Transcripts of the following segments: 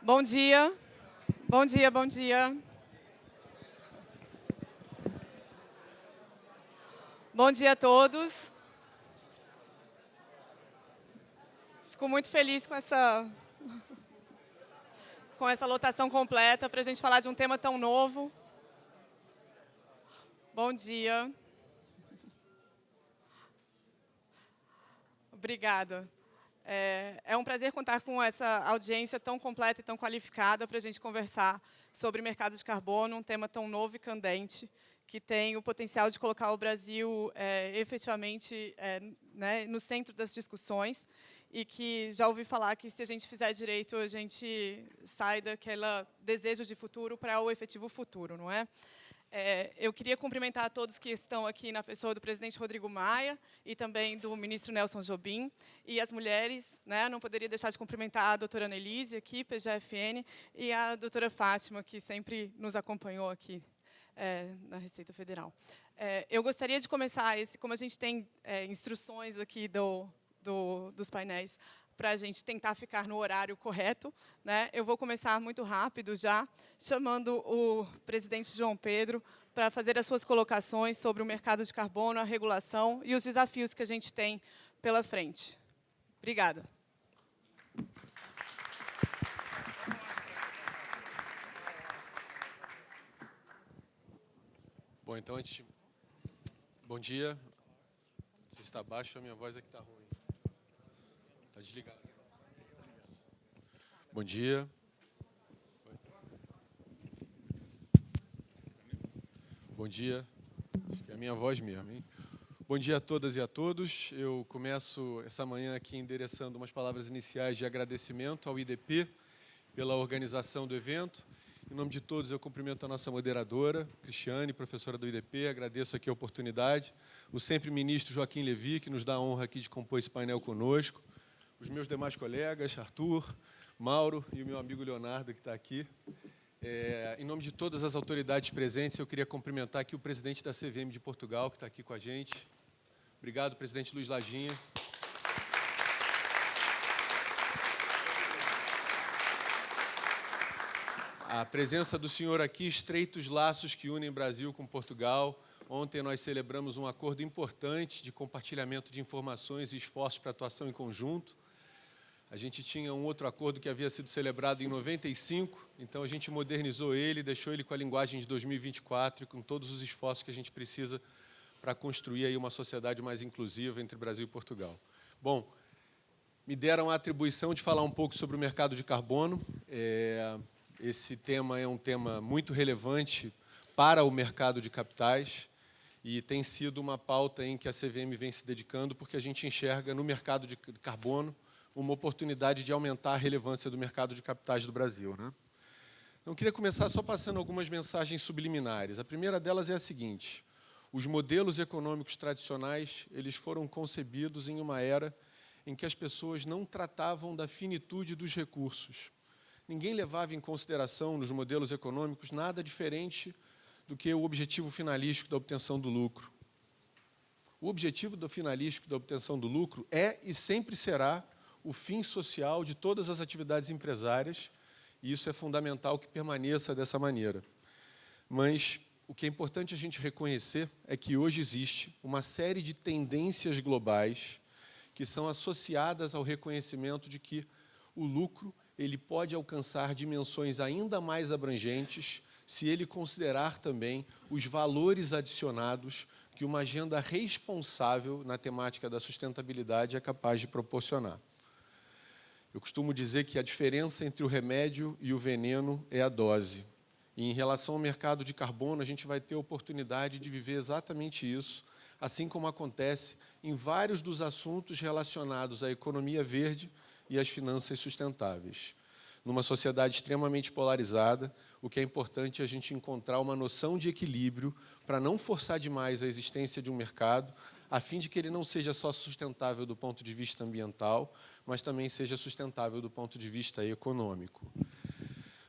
Bom dia, bom dia, bom dia. Bom dia a todos. Fico muito feliz com essa lotação completa para a gente falar de um tema tão novo. Bom dia. Obrigada. É um prazer contar com essa audiência tão completa e tão qualificada para a gente conversar sobre mercado de carbono, um tema tão novo e candente, que tem o potencial de colocar o Brasil efetivamente no centro das discussões e que já ouvi falar que, se a gente fizer direito, a gente sai daquele desejo de futuro para o efetivo futuro, não é? Eu queria cumprimentar a todos que estão aqui na pessoa do presidente Rodrigo Maia e também do ministro Nelson Jobim, e as mulheres, né? Não poderia deixar de cumprimentar a doutora Annelise, aqui, PGFN, e a doutora Fátima, que sempre nos acompanhou aqui na Receita Federal. Eu gostaria de começar, como a gente tem instruções aqui dos painéis, para a gente tentar ficar no horário correto, né? Eu vou começar muito rápido já, chamando o presidente João Pedro para fazer as suas colocações sobre o mercado de carbono, a regulação e os desafios que a gente tem pela frente. Obrigada. Bom, então, bom dia. Não sei se está baixo, a minha voz é que está ruim. Está desligado. Bom dia. Bom dia. Acho que é a minha voz mesmo, hein? Bom dia a todas e a todos. Eu começo essa manhã aqui endereçando umas palavras iniciais de agradecimento ao IDP pela organização do evento. Em nome de todos, eu cumprimento a nossa moderadora, Cristiane, professora do IDP, agradeço aqui a oportunidade. O sempre ministro Joaquim Levy, que nos dá a honra aqui de compor esse painel conosco. Os meus demais colegas, Arthur, Mauro e o meu amigo Leonardo, que está aqui. Em nome de todas as autoridades presentes, eu queria cumprimentar aqui o presidente da CVM de Portugal, que está aqui com a gente. Obrigado, presidente Luiz Lajinha. A presença do senhor aqui estreita os laços que unem Brasil com Portugal. Ontem nós celebramos um acordo importante de compartilhamento de informações e esforços para atuação em conjunto. A gente tinha um outro acordo que havia sido celebrado em 95, então a gente modernizou ele, deixou ele com a linguagem de 2024 e com todos os esforços que a gente precisa para construir aí uma sociedade mais inclusiva entre Brasil e Portugal. Bom, me deram a atribuição de falar um pouco sobre o mercado de carbono. Esse tema é um tema muito relevante para o mercado de capitais e tem sido uma pauta em que a CVM vem se dedicando, porque a gente enxerga no mercado de carbono uma oportunidade de aumentar a relevância do mercado de capitais do Brasil, né? Então, eu queria começar só passando algumas mensagens subliminares. A primeira delas é a seguinte: os modelos econômicos tradicionais eles foram concebidos em uma era em que as pessoas não tratavam da finitude dos recursos. Ninguém levava em consideração nos modelos econômicos nada diferente do que o objetivo finalístico da obtenção do lucro. O objetivo finalístico da obtenção do lucro é e sempre será o fim social de todas as atividades empresárias, e isso é fundamental que permaneça dessa maneira. Mas o que é importante a gente reconhecer é que hoje existe uma série de tendências globais que são associadas ao reconhecimento de que o lucro ele pode alcançar dimensões ainda mais abrangentes se ele considerar também os valores adicionados que uma agenda responsável na temática da sustentabilidade é capaz de proporcionar. Eu costumo dizer que a diferença entre o remédio e o veneno é a dose. E, em relação ao mercado de carbono, a gente vai ter a oportunidade de viver exatamente isso, assim como acontece em vários dos assuntos relacionados à economia verde e às finanças sustentáveis. Numa sociedade extremamente polarizada, o que é importante é a gente encontrar uma noção de equilíbrio para não forçar demais a existência de um mercado, a fim de que ele não seja só sustentável do ponto de vista ambiental, mas também seja sustentável do ponto de vista econômico.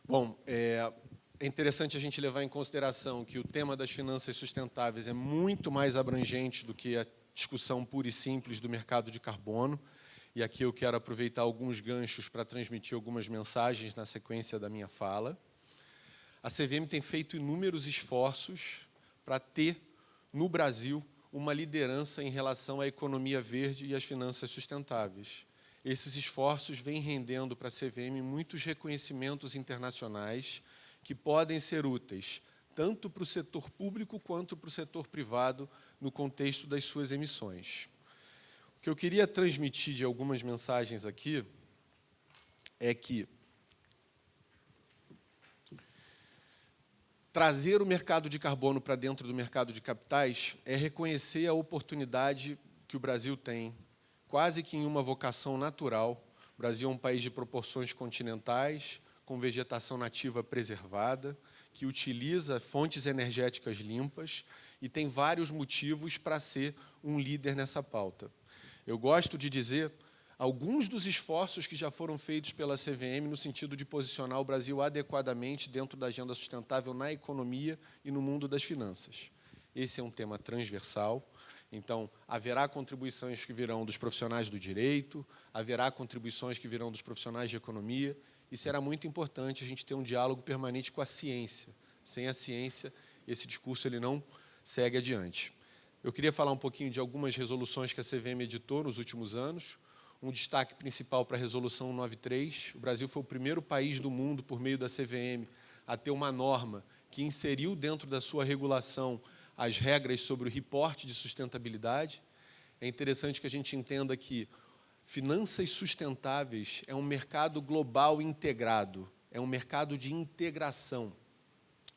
Bom, é interessante a gente levar em consideração que o tema das finanças sustentáveis é muito mais abrangente do que a discussão pura e simples do mercado de carbono, e aqui eu quero aproveitar alguns ganchos para transmitir algumas mensagens na sequência da minha fala. A CVM tem feito inúmeros esforços para ter, no Brasil, uma liderança em relação à economia verde e às finanças sustentáveis. Esses esforços vêm rendendo para a CVM muitos reconhecimentos internacionais que podem ser úteis, tanto para o setor público quanto para o setor privado, no contexto das suas emissões. O que eu queria transmitir de algumas mensagens aqui é que trazer o mercado de carbono para dentro do mercado de capitais é reconhecer a oportunidade que o Brasil tem, quase que em uma vocação natural. O Brasil é um país de proporções continentais, com vegetação nativa preservada, que utiliza fontes energéticas limpas e tem vários motivos para ser um líder nessa pauta. Eu gosto de dizer alguns dos esforços que já foram feitos pela CVM no sentido de posicionar o Brasil adequadamente dentro da agenda sustentável na economia e no mundo das finanças. Esse é um tema transversal, então haverá contribuições que virão dos profissionais do direito, haverá contribuições que virão dos profissionais de economia, e será muito importante a gente ter um diálogo permanente com a ciência. Sem a ciência, esse discurso ele não segue adiante. Eu queria falar um pouquinho de algumas resoluções que a CVM editou nos últimos anos. Um destaque principal para a Resolução 193. O Brasil foi o primeiro país do mundo, por meio da CVM, a ter uma norma que inseriu dentro da sua regulação as regras sobre o reporte de sustentabilidade. É interessante que a gente entenda que finanças sustentáveis é um mercado global integrado, é um mercado de integração.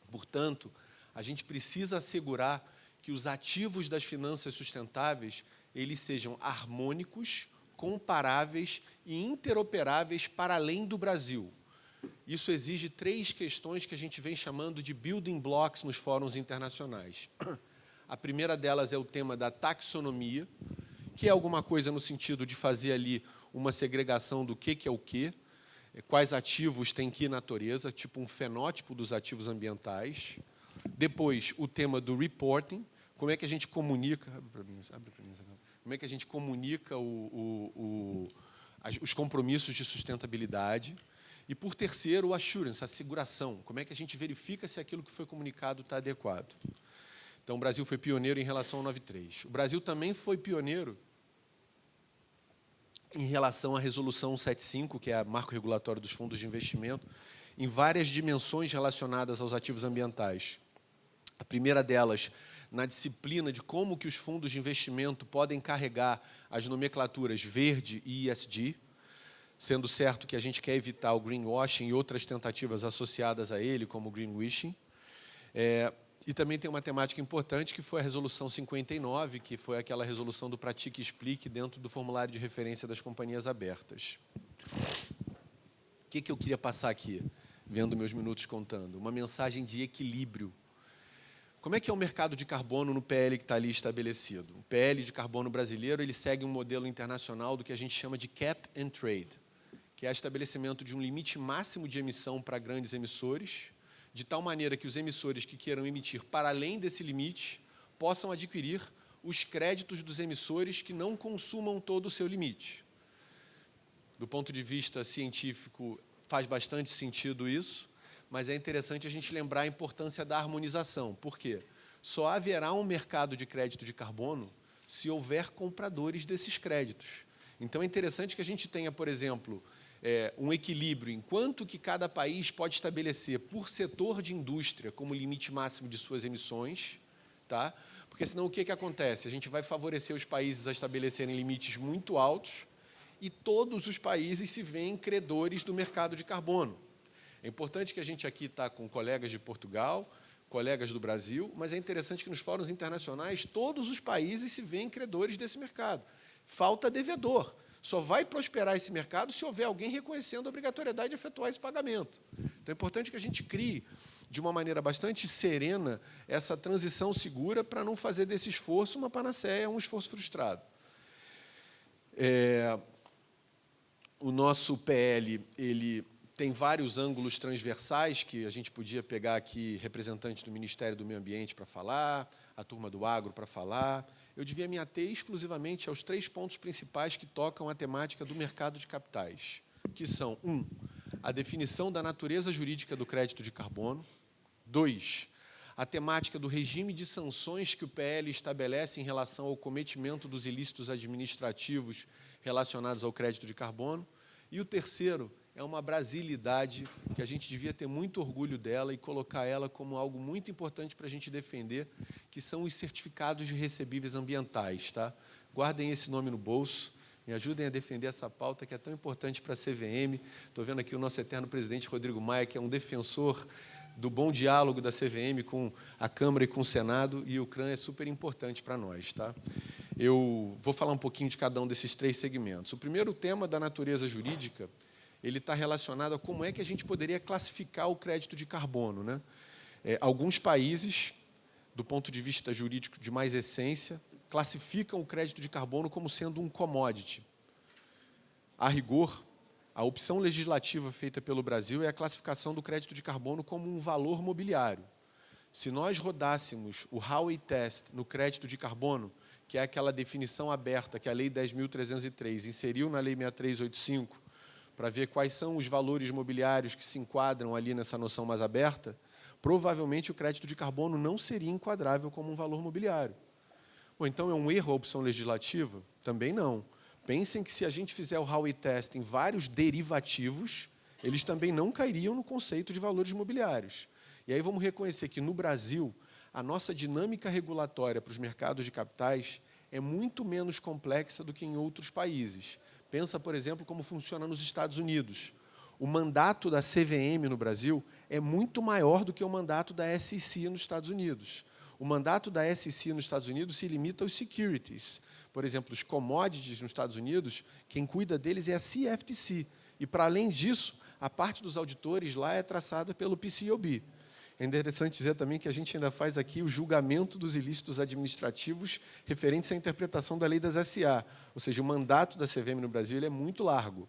Portanto, a gente precisa assegurar que os ativos das finanças sustentáveis eles sejam harmônicos, comparáveis e interoperáveis para além do Brasil. Isso exige 3 questões que a gente vem chamando de building blocks nos fóruns internacionais. A primeira delas é o tema da taxonomia, que é alguma coisa no sentido de fazer ali uma segregação do que é o quê, quais ativos tem que natureza, tipo um fenótipo dos ativos ambientais. Depois, o tema do reporting, como é que a gente comunica, como é que a gente comunica os compromissos de sustentabilidade. E, por terceiro, o assurance, a asseguração, como é que a gente verifica se aquilo que foi comunicado está adequado. Então, o Brasil foi pioneiro em relação ao 93. O Brasil também foi pioneiro em relação à Resolução 175, que é a marco regulatório dos fundos de investimento, em várias dimensões relacionadas aos ativos ambientais. A primeira delas, na disciplina de como que os fundos de investimento podem carregar as nomenclaturas verde e ESG, sendo certo que a gente quer evitar o greenwashing e outras tentativas associadas a ele, como o greenwashing. E também tem uma temática importante, que foi a Resolução 59, que foi aquela resolução do Pratique e Explique dentro do formulário de referência das companhias abertas. O que eu queria passar aqui, vendo meus minutos contando? Uma mensagem de equilíbrio. Como é que é o mercado de carbono no PL que está ali estabelecido? O PL de carbono brasileiro ele segue um modelo internacional do que a gente chama de cap and trade, que é o estabelecimento de um limite máximo de emissão para grandes emissores, de tal maneira que os emissores que queiram emitir para além desse limite possam adquirir os créditos dos emissores que não consumam todo o seu limite. Do ponto de vista científico, faz bastante sentido isso, mas é interessante a gente lembrar a importância da harmonização. Por quê? Só haverá um mercado de crédito de carbono se houver compradores desses créditos. Então, é interessante que a gente tenha, por exemplo, um equilíbrio, enquanto que cada país pode estabelecer por setor de indústria como limite máximo de suas emissões, tá? Porque senão o que acontece? A gente vai favorecer os países a estabelecerem limites muito altos e todos os países se veem credores do mercado de carbono. É importante que a gente aqui está com colegas de Portugal, colegas do Brasil, mas é interessante que nos fóruns internacionais todos os países se veem credores desse mercado. Falta devedor. Só vai prosperar esse mercado se houver alguém reconhecendo a obrigatoriedade de efetuar esse pagamento. Então, é importante que a gente crie, de uma maneira bastante serena, essa transição segura para não fazer desse esforço uma panaceia, um esforço frustrado. O nosso PL ele tem vários ângulos transversais que a gente podia pegar aqui representantes do Ministério do Meio Ambiente para falar, a turma do agro para falar. eu devia me ater exclusivamente aos 3 pontos principais que tocam a temática do mercado de capitais, que são, 1, a definição da natureza jurídica do crédito de carbono, 2, a temática do regime de sanções que o PL estabelece em relação ao cometimento dos ilícitos administrativos relacionados ao crédito de carbono, e o terceiro é uma brasilidade que a gente devia ter muito orgulho dela e colocar ela como algo muito importante para a gente defender, que são os certificados de recebíveis ambientais. Tá? Guardem esse nome no bolso, me ajudem a defender essa pauta que é tão importante para a CVM. Estou vendo aqui o nosso eterno presidente Rodrigo Maia, que é um defensor do bom diálogo da CVM com a Câmara e com o Senado, e o CRAN é super importante para nós. Tá? Eu vou falar um pouquinho de cada um desses 3 segmentos. O primeiro tema da natureza jurídica, ele está relacionado a como é que a gente poderia classificar o crédito de carbono. Né? Alguns países, do ponto de vista jurídico de mais essência, classificam o crédito de carbono como sendo um commodity. A rigor, a opção legislativa feita pelo Brasil é a classificação do crédito de carbono como um valor mobiliário. Se nós rodássemos o Howey Test no crédito de carbono, que é aquela definição aberta que a Lei 10.303 inseriu na Lei 6385, para ver quais são os valores mobiliários que se enquadram ali nessa noção mais aberta, provavelmente o crédito de carbono não seria enquadrável como um valor mobiliário. Ou então é um erro a opção legislativa? Também não. Pensem que se a gente fizer o Howey Test em vários derivativos, eles também não cairiam no conceito de valores mobiliários. E aí vamos reconhecer que, no Brasil, a nossa dinâmica regulatória para os mercados de capitais é muito menos complexa do que em outros países. Pensa, por exemplo, como funciona nos Estados Unidos. O mandato da CVM no Brasil é muito maior do que o mandato da SEC nos Estados Unidos. O mandato da SEC nos Estados Unidos se limita aos securities. Por exemplo, os commodities nos Estados Unidos, quem cuida deles é a CFTC. E, para além disso, a parte dos auditores lá é traçada pelo PCAOB. É interessante dizer também que a gente ainda faz aqui o julgamento dos ilícitos administrativos referentes à interpretação da lei das SA. Ou seja, o mandato da CVM no Brasil ele é muito largo.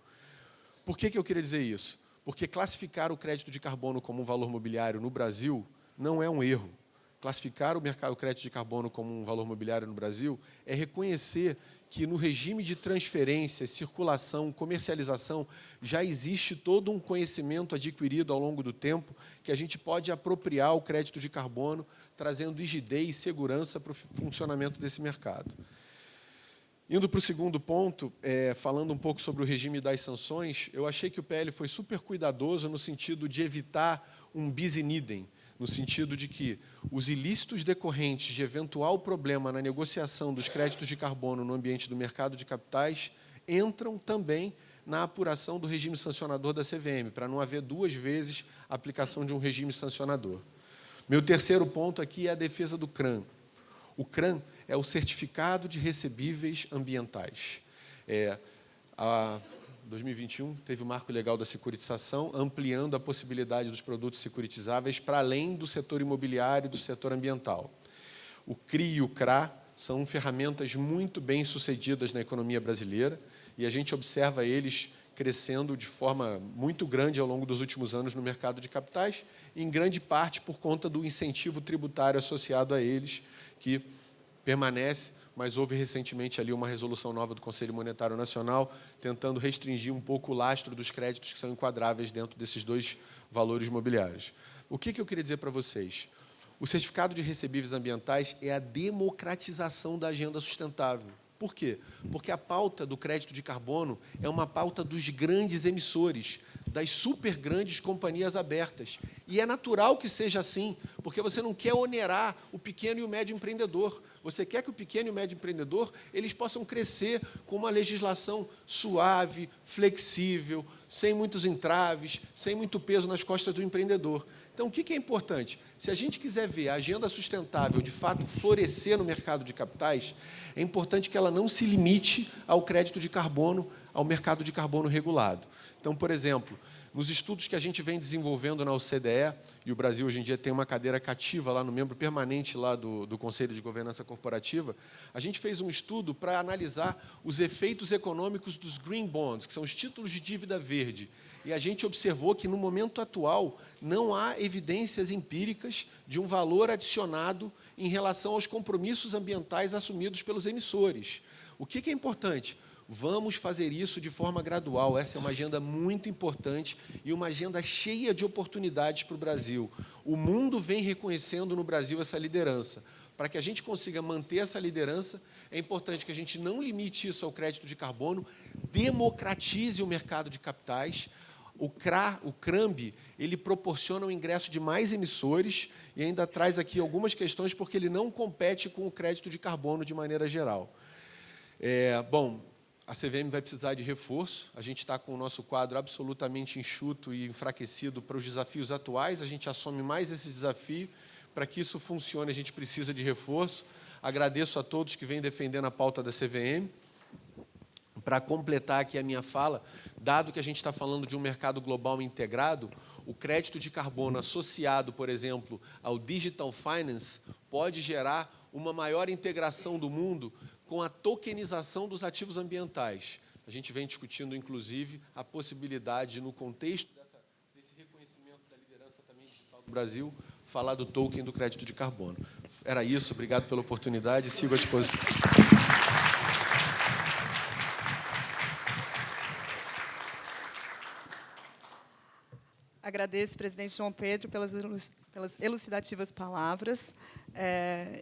Por que eu queria dizer isso? Porque classificar o crédito de carbono como um valor mobiliário no Brasil não é um erro. Classificar o crédito de carbono como um valor mobiliário no Brasil é reconhecer que no regime de transferência, circulação, comercialização, já existe todo um conhecimento adquirido ao longo do tempo que a gente pode apropriar o crédito de carbono, trazendo rigidez e segurança para o funcionamento desse mercado. Indo para o segundo ponto, falando um pouco sobre o regime das sanções, eu achei que o PL foi super cuidadoso no sentido de evitar um bis in idem, no sentido de que os ilícitos decorrentes de eventual problema na negociação dos créditos de carbono no ambiente do mercado de capitais entram também na apuração do regime sancionador da CVM, para não haver 2 vezes a aplicação de um regime sancionador. Meu terceiro ponto aqui é a defesa do CRAN. O CRAN é o Certificado de Recebíveis Ambientais. 2021 teve o marco legal da securitização, ampliando a possibilidade dos produtos securitizáveis para além do setor imobiliário e do setor ambiental. O CRI e o CRA são ferramentas muito bem sucedidas na economia brasileira e a gente observa eles crescendo de forma muito grande ao longo dos últimos anos no mercado de capitais, em grande parte por conta do incentivo tributário associado a eles, que permanece, mas houve recentemente ali uma resolução nova do Conselho Monetário Nacional tentando restringir um pouco o lastro dos créditos que são enquadráveis dentro desses 2 valores mobiliários. O que eu queria dizer para vocês? O certificado de recebíveis ambientais é a democratização da agenda sustentável. Por quê? Porque a pauta do crédito de carbono é uma pauta dos grandes emissores, das super grandes companhias abertas. E é natural que seja assim, porque você não quer onerar o pequeno e o médio empreendedor. Você quer que o pequeno e o médio empreendedor eles possam crescer com uma legislação suave, flexível, sem muitos entraves, sem muito peso nas costas do empreendedor. Então, o que é importante? Se a gente quiser ver a agenda sustentável, de fato, florescer no mercado de capitais, é importante que ela não se limite ao crédito de carbono, ao mercado de carbono regulado. Então, por exemplo, nos estudos que a gente vem desenvolvendo na OCDE, e o Brasil hoje em dia tem uma cadeira cativa lá no membro permanente lá do Conselho de Governança Corporativa, a gente fez um estudo para analisar os efeitos econômicos dos green bonds, que são os títulos de dívida verde. E a gente observou que, no momento atual, não há evidências empíricas de um valor adicionado em relação aos compromissos ambientais assumidos pelos emissores. O que é importante? Vamos fazer isso de forma gradual. Essa é uma agenda muito importante e uma agenda cheia de oportunidades para o Brasil. O mundo vem reconhecendo no Brasil essa liderança. Para que a gente consiga manter essa liderança, é importante que a gente não limite isso ao crédito de carbono, democratize o mercado de capitais. O CRAMB, ele proporciona o ingresso de mais emissores e ainda traz aqui algumas questões porque ele não compete com o crédito de carbono de maneira geral. Bom, a CVM vai precisar de reforço, a gente está com o nosso quadro absolutamente enxuto e enfraquecido para os desafios atuais, a gente assume mais esse desafio. Para que isso funcione, a gente precisa de reforço. Agradeço a todos que vêm defendendo a pauta da CVM. Para completar aqui a minha fala, dado que a gente está falando de um mercado global integrado, o crédito de carbono associado, por exemplo, ao Digital Finance, pode gerar uma maior integração do mundo com a tokenização dos ativos ambientais. A gente vem discutindo, inclusive, a possibilidade, no contexto desse reconhecimento da liderança também digital do Brasil, falar do token do crédito de carbono. Era isso, obrigado pela oportunidade, sigo à disposição. Agradeço, presidente João Pedro, pelas elucidativas palavras.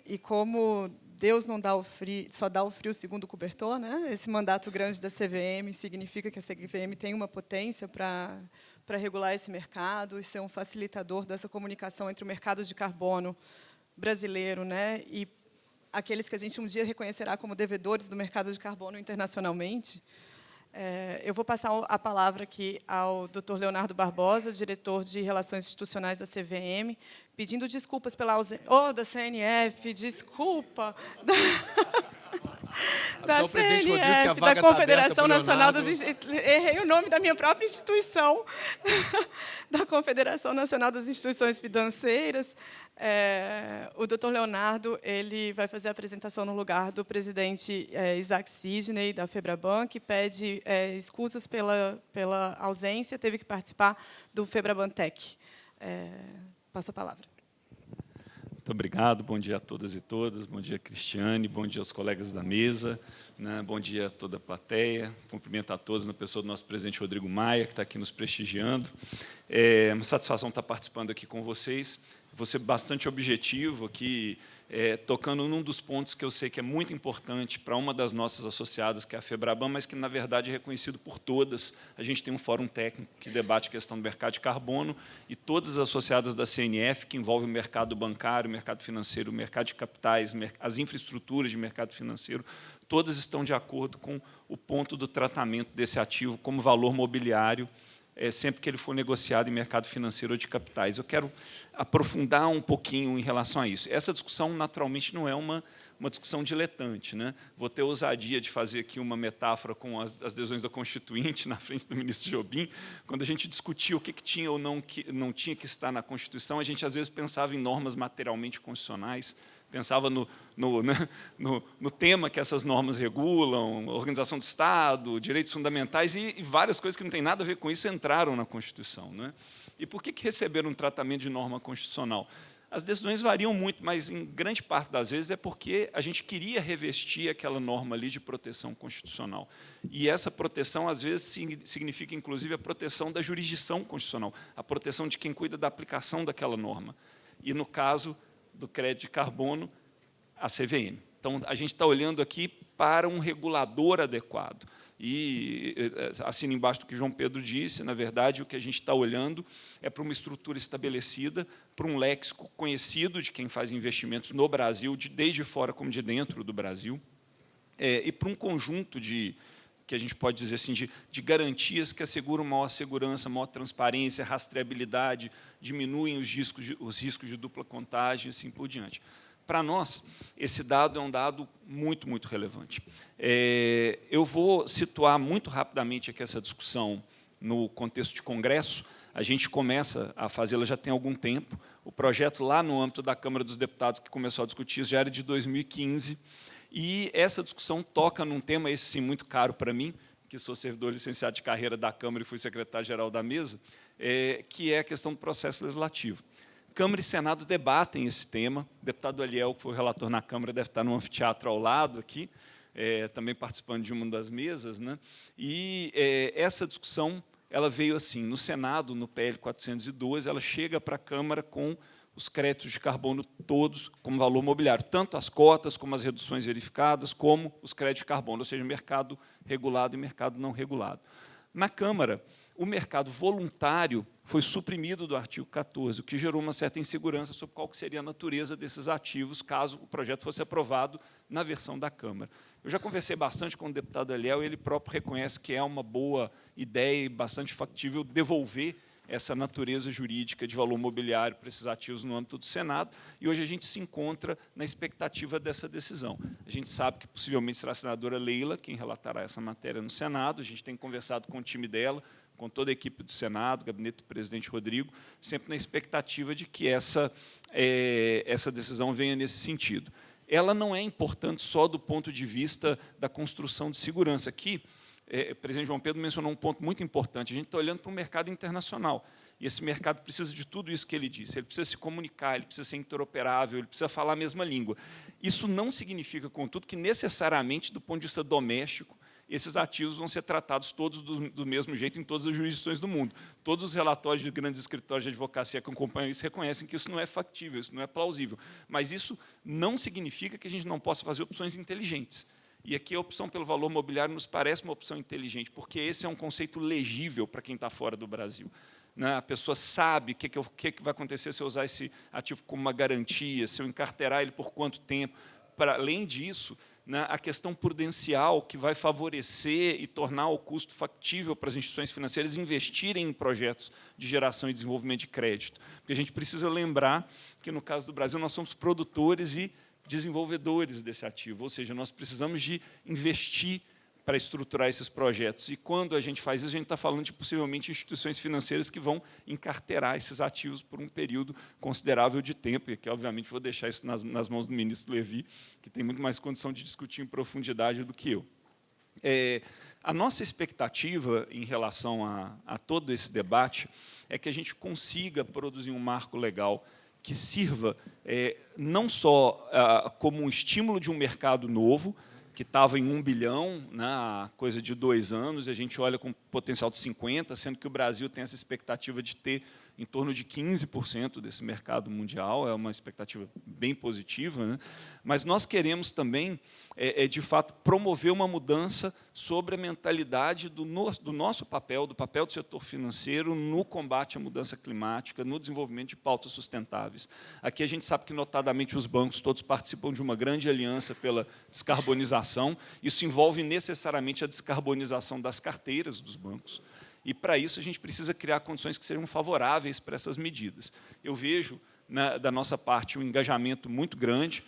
E como Deus não dá o frio, só dá o frio segundo o cobertor, né? Esse mandato grande da CVM significa que a CVM tem uma potência para regular esse mercado e ser um facilitador dessa comunicação entre o mercado de carbono brasileiro, né, e aqueles que a gente um dia reconhecerá como devedores do mercado de carbono internacionalmente. Eu vou passar a palavra aqui ao Dr. Leonardo Barbosa, diretor de Relações Institucionais da CVM, pedindo desculpas pela ausência... da CNF, desculpa... Da CNF, da Confederação Nacional das Instituições... Errei o nome da minha própria instituição, da Confederação Nacional das Instituições Financeiras. O Dr. Leonardo ele vai fazer a apresentação no lugar do presidente Isaac Sidney, da Febraban, que pede excusas pela ausência, teve que participar do Febrabantec. Passo a palavra. Muito obrigado, bom dia a todas e todas, bom dia, Cristiane, bom dia aos colegas da mesa, né? Bom dia a toda a plateia, cumprimento a todos na pessoa do nosso presidente Rodrigo Maia, que está aqui nos prestigiando. É uma satisfação estar participando aqui com vocês, vou ser bastante objetivo aqui, tocando num dos pontos que eu sei que é muito importante para uma das nossas associadas, que é a Febraban, mas que, na verdade, é reconhecido por todas. A gente tem um fórum técnico que debate a questão do mercado de carbono e todas as associadas da CNF, que envolvem o mercado bancário, o mercado financeiro, o mercado de capitais, as infraestruturas de mercado financeiro, todas estão de acordo com o ponto do tratamento desse ativo como valor mobiliário, sempre que ele for negociado em mercado financeiro ou de capitais. Eu quero aprofundar um pouquinho em relação a isso. Essa discussão, naturalmente, não é uma discussão diletante, né? Vou ter a ousadia de fazer aqui uma metáfora com as decisões da Constituinte, na frente do ministro Jobim. Quando a gente discutia o que tinha ou não tinha que estar na Constituição, a gente, às vezes, pensava em normas materialmente constitucionais, pensava no tema que essas normas regulam, organização do Estado, direitos fundamentais e várias coisas que não têm nada a ver com isso entraram na Constituição, não é? E por que receberam um tratamento de norma constitucional? As decisões variam muito, mas, em grande parte das vezes, é porque a gente queria revestir aquela norma ali de proteção constitucional. E essa proteção, às vezes, significa, inclusive, a proteção da jurisdição constitucional, a proteção de quem cuida da aplicação daquela norma. E, no caso do crédito de carbono, a CVM. Então, a gente está olhando aqui para um regulador adequado. E, assino embaixo do que João Pedro disse, na verdade, o que a gente está olhando é para uma estrutura estabelecida, para um léxico conhecido de quem faz investimentos no Brasil, desde fora como de dentro do Brasil, e para um conjunto que a gente pode dizer assim, de garantias que asseguram maior segurança, maior transparência, rastreabilidade, diminuem os riscos de dupla contagem e assim por diante. Para nós, esse dado é um dado muito, muito relevante. Eu vou situar muito rapidamente aqui essa discussão no contexto de Congresso. A gente começa a fazê-la já tem algum tempo. O projeto lá no âmbito da Câmara dos Deputados, que começou a discutir isso, já era de 2015, e essa discussão toca num tema, esse sim, muito caro para mim, que sou servidor licenciado de carreira da Câmara e fui secretário-geral da mesa, que é a questão do processo legislativo. Câmara e Senado debatem esse tema. O deputado Eliel, que foi o relator na Câmara, deve estar no anfiteatro ao lado aqui, também participando de uma das mesas, né? E essa discussão ela veio assim, no Senado, no PL 412, ela chega para a Câmara com os créditos de carbono todos como valor mobiliário, tanto as cotas, como as reduções verificadas, como os créditos de carbono, ou seja, mercado regulado e mercado não regulado. Na Câmara, o mercado voluntário foi suprimido do artigo 14, o que gerou uma certa insegurança sobre qual seria a natureza desses ativos, caso o projeto fosse aprovado na versão da Câmara. Eu já conversei bastante com o deputado Eliel, e ele próprio reconhece que é uma boa ideia e bastante factível devolver essa natureza jurídica de valor mobiliário para esses ativos no âmbito do Senado, e hoje a gente se encontra na expectativa dessa decisão. A gente sabe que possivelmente será a senadora Leila quem relatará essa matéria no Senado, a gente tem conversado com o time dela, com toda a equipe do Senado, gabinete do presidente Rodrigo, sempre na expectativa de que essa decisão venha nesse sentido. Ela não é importante só do ponto de vista da construção de segurança. Aqui, o presidente João Pedro mencionou um ponto muito importante. A gente está olhando para o mercado internacional, e esse mercado precisa de tudo isso que ele disse. Ele precisa se comunicar, ele precisa ser interoperável, ele precisa falar a mesma língua. Isso não significa, contudo, que necessariamente, do ponto de vista doméstico, esses ativos vão ser tratados todos do mesmo jeito em todas as jurisdições do mundo. Todos os relatórios de grandes escritórios de advocacia que acompanham isso reconhecem que isso não é factível, isso não é plausível. Mas isso não significa que a gente não possa fazer opções inteligentes. E aqui a opção pelo valor mobiliário nos parece uma opção inteligente, porque esse é um conceito legível para quem está fora do Brasil. A pessoa sabe o que vai acontecer se eu usar esse ativo como uma garantia, se eu encarteirar ele por quanto tempo. Para além disso, a questão prudencial que vai favorecer e tornar o custo factível para as instituições financeiras investirem em projetos de geração e desenvolvimento de crédito. Porque a gente precisa lembrar que, no caso do Brasil, nós somos produtores e desenvolvedores desse ativo, ou seja, nós precisamos de investir para estruturar esses projetos. E, quando a gente faz isso, a gente está falando de, possivelmente, instituições financeiras que vão encarteirar esses ativos por um período considerável de tempo, e aqui, obviamente, vou deixar isso nas mãos do ministro Levi, que tem muito mais condição de discutir em profundidade do que eu. A nossa expectativa em relação a todo esse debate é que a gente consiga produzir um marco legal que sirva não só como um estímulo de um mercado novo, que estava em 1 bilhão, coisa de 2 anos, e a gente olha com potencial de 50%, sendo que o Brasil tem essa expectativa de ter em torno de 15% desse mercado mundial, é uma expectativa bem positiva, né? Mas nós queremos também, de fato, promover uma mudança sobre a mentalidade do nosso papel, do papel do setor financeiro no combate à mudança climática, no desenvolvimento de pautas sustentáveis. Aqui a gente sabe que, notadamente, os bancos todos participam de uma grande aliança pela descarbonização. Isso envolve necessariamente a descarbonização das carteiras dos bancos. E, para isso, a gente precisa criar condições que sejam favoráveis para essas medidas. Eu vejo, da nossa parte, um engajamento muito grande.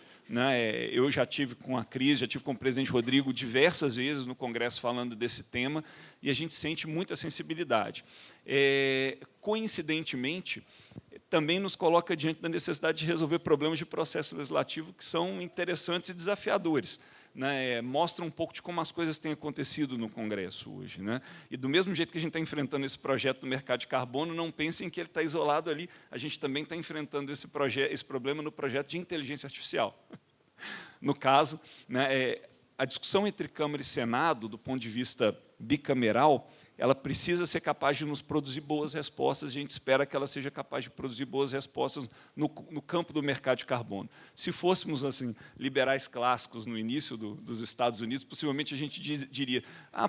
Eu já tive com a Cris, já tive com o presidente Rodrigo diversas vezes no Congresso falando desse tema, e a gente sente muita sensibilidade. Coincidentemente, também nos coloca diante da necessidade de resolver problemas de processo legislativo que são interessantes e desafiadores. Mostra um pouco de como as coisas têm acontecido no Congresso hoje. E, do mesmo jeito que a gente está enfrentando esse projeto do mercado de carbono, não pensem que ele está isolado ali. A gente também está enfrentando esse problema no projeto de inteligência artificial. No caso, a discussão entre Câmara e Senado, do ponto de vista bicameral, ela precisa ser capaz de nos produzir boas respostas. A gente espera que ela seja capaz de produzir boas respostas no campo do mercado de carbono. Se fôssemos assim liberais clássicos no início dos Estados Unidos, possivelmente a gente diria: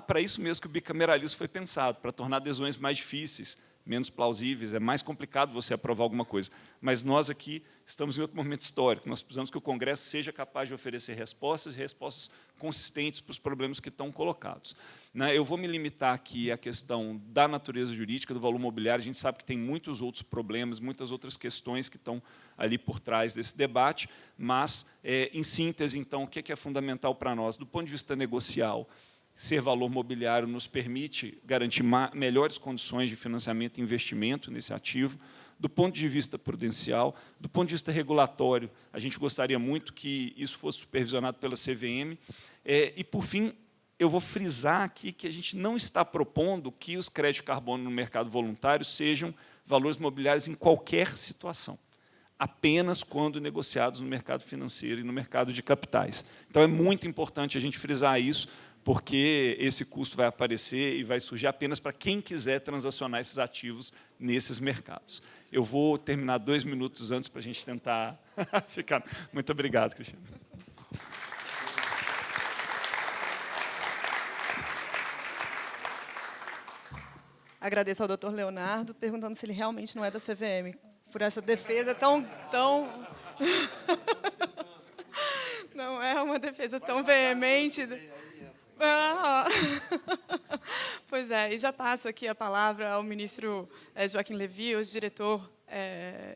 para isso mesmo que o bicameralismo foi pensado, para tornar adesões mais difíceis, menos plausíveis, é mais complicado você aprovar alguma coisa. Mas nós aqui estamos em outro momento histórico, nós precisamos que o Congresso seja capaz de oferecer respostas, e respostas consistentes para os problemas que estão colocados. Eu vou me limitar aqui à questão da natureza jurídica, do valor mobiliário. A gente sabe que tem muitos outros problemas, muitas outras questões que estão ali por trás desse debate, mas, em síntese, então, o que é fundamental para nós? Do ponto de vista negocial, ser valor mobiliário nos permite garantir melhores condições de financiamento e investimento nesse ativo. Do ponto de vista prudencial, do ponto de vista regulatório, a gente gostaria muito que isso fosse supervisionado pela CVM. E, por fim, eu vou frisar aqui que a gente não está propondo que os créditos de carbono no mercado voluntário sejam valores imobiliários em qualquer situação, apenas quando negociados no mercado financeiro e no mercado de capitais. Então, é muito importante a gente frisar isso, porque esse custo vai aparecer e vai surgir apenas para quem quiser transacionar esses ativos nesses mercados. Eu vou terminar 2 minutos antes para a gente tentar ficar. Muito obrigado, Cristiano. Agradeço ao doutor Leonardo, perguntando se ele realmente não é da CVM, por essa defesa tão... Não é uma defesa tão veemente. Pois é, e já passo aqui a palavra ao ministro Joaquim Levy, hoje diretor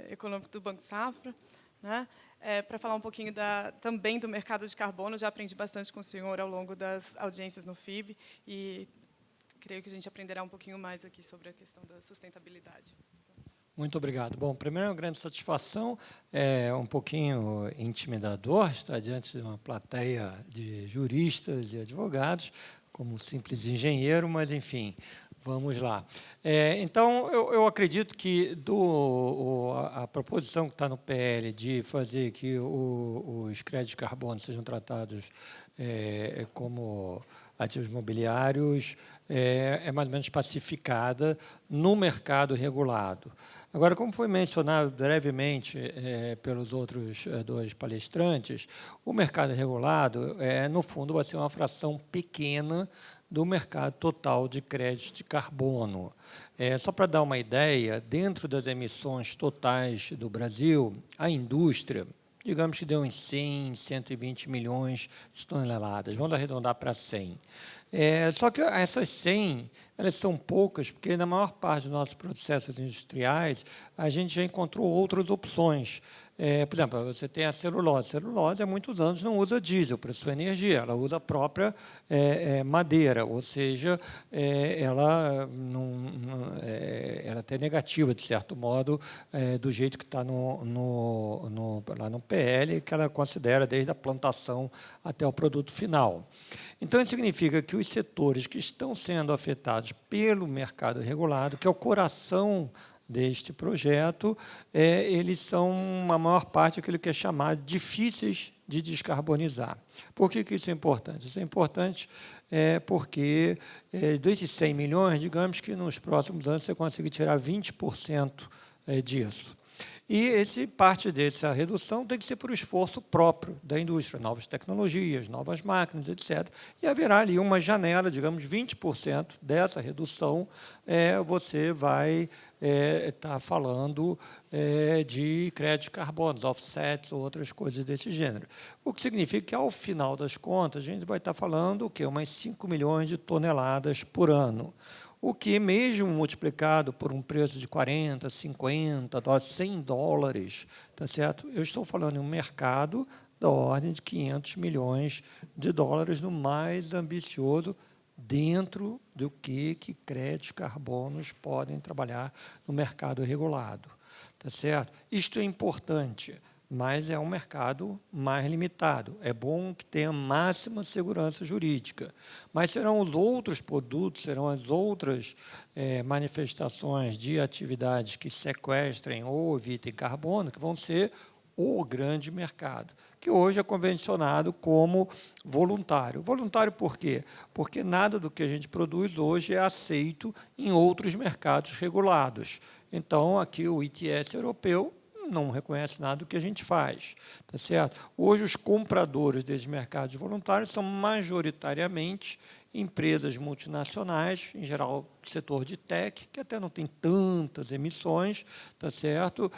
econômico do Banco Safra, né, para falar um pouquinho também do mercado de carbono. Já aprendi bastante com o senhor ao longo das audiências no FIB e creio que a gente aprenderá um pouquinho mais aqui sobre a questão da sustentabilidade. Muito obrigado. Bom, primeiro, é uma grande satisfação, é um pouquinho intimidador estar diante de uma plateia de juristas e advogados, como simples engenheiro, mas, enfim, vamos lá. Então, eu acredito que a proposição que está no PL de fazer que os créditos de carbono sejam tratados como ativos imobiliários é mais ou menos pacificada no mercado regulado. Agora, como foi mencionado brevemente pelos outros 2 palestrantes, o mercado regulado, no fundo, vai ser uma fração pequena do mercado total de crédito de carbono. Só para dar uma ideia, dentro das emissões totais do Brasil, a indústria, digamos que deu uns 100, 120 milhões de toneladas, vamos arredondar para 100. Só que essas 100, elas são poucas, porque na maior parte dos nossos processos industriais, a gente já encontrou outras opções. Por exemplo, você tem a celulose. A celulose, há muitos anos, não usa diesel para sua energia, ela usa a própria madeira, ou seja, ela é até negativa, de certo modo, do jeito que está lá no PL, que ela considera desde a plantação até o produto final. Então, isso significa que os setores que estão sendo afetados pelo mercado regulado, que é o coração deste projeto, eles são, a maior parte, aquilo que é chamado difíceis de descarbonizar. Por que isso é importante? Isso é importante porque, desses 100 milhões, digamos que nos próximos anos você consegue tirar 20% disso. E parte dessa redução tem que ser por esforço próprio da indústria, novas tecnologias, novas máquinas, etc. E haverá ali uma janela, digamos, 20% dessa redução, você vai estar falando de crédito de carbono, offsets, ou outras coisas desse gênero. O que significa que, ao final das contas, a gente vai estar falando o quê? Umas 5 milhões de toneladas por ano. O que, mesmo multiplicado por um preço de 40, 50, $100, tá certo? Eu estou falando em um mercado da ordem de 500 milhões de dólares, no mais ambicioso, dentro do que créditos de carbonos podem trabalhar no mercado regulado. Tá certo? Isto é importante, mas é um mercado mais limitado. É bom que tenha máxima segurança jurídica, mas serão os outros produtos, serão as outras manifestações de atividades que sequestrem ou evitem carbono, que vão ser o grande mercado, que hoje é convencionado como voluntário. Voluntário por quê? Porque nada do que a gente produz hoje é aceito em outros mercados regulados. Então, aqui o ITS europeu não reconhece nada do que a gente faz. Tá certo? Hoje, os compradores desses mercados voluntários são majoritariamente empresas multinacionais, em geral, do setor de tech, que até não tem tantas emissões, tá certo?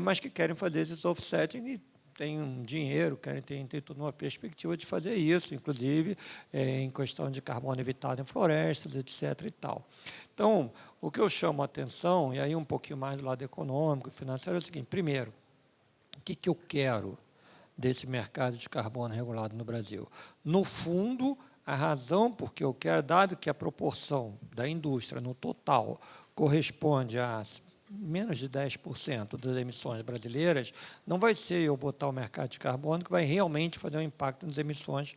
Mas que querem fazer esses offsetting e têm um dinheiro, querem ter toda uma perspectiva de fazer isso, inclusive em questão de carbono evitado em florestas, etc. e tal. Então, o que eu chamo a atenção, e aí um pouquinho mais do lado econômico, financeiro, é o seguinte: primeiro, o que eu quero desse mercado de carbono regulado no Brasil? No fundo, a razão por que eu quero, dado que a proporção da indústria no total corresponde a menos de 10% das emissões brasileiras, não vai ser eu botar o mercado de carbono que vai realmente fazer um impacto nas emissões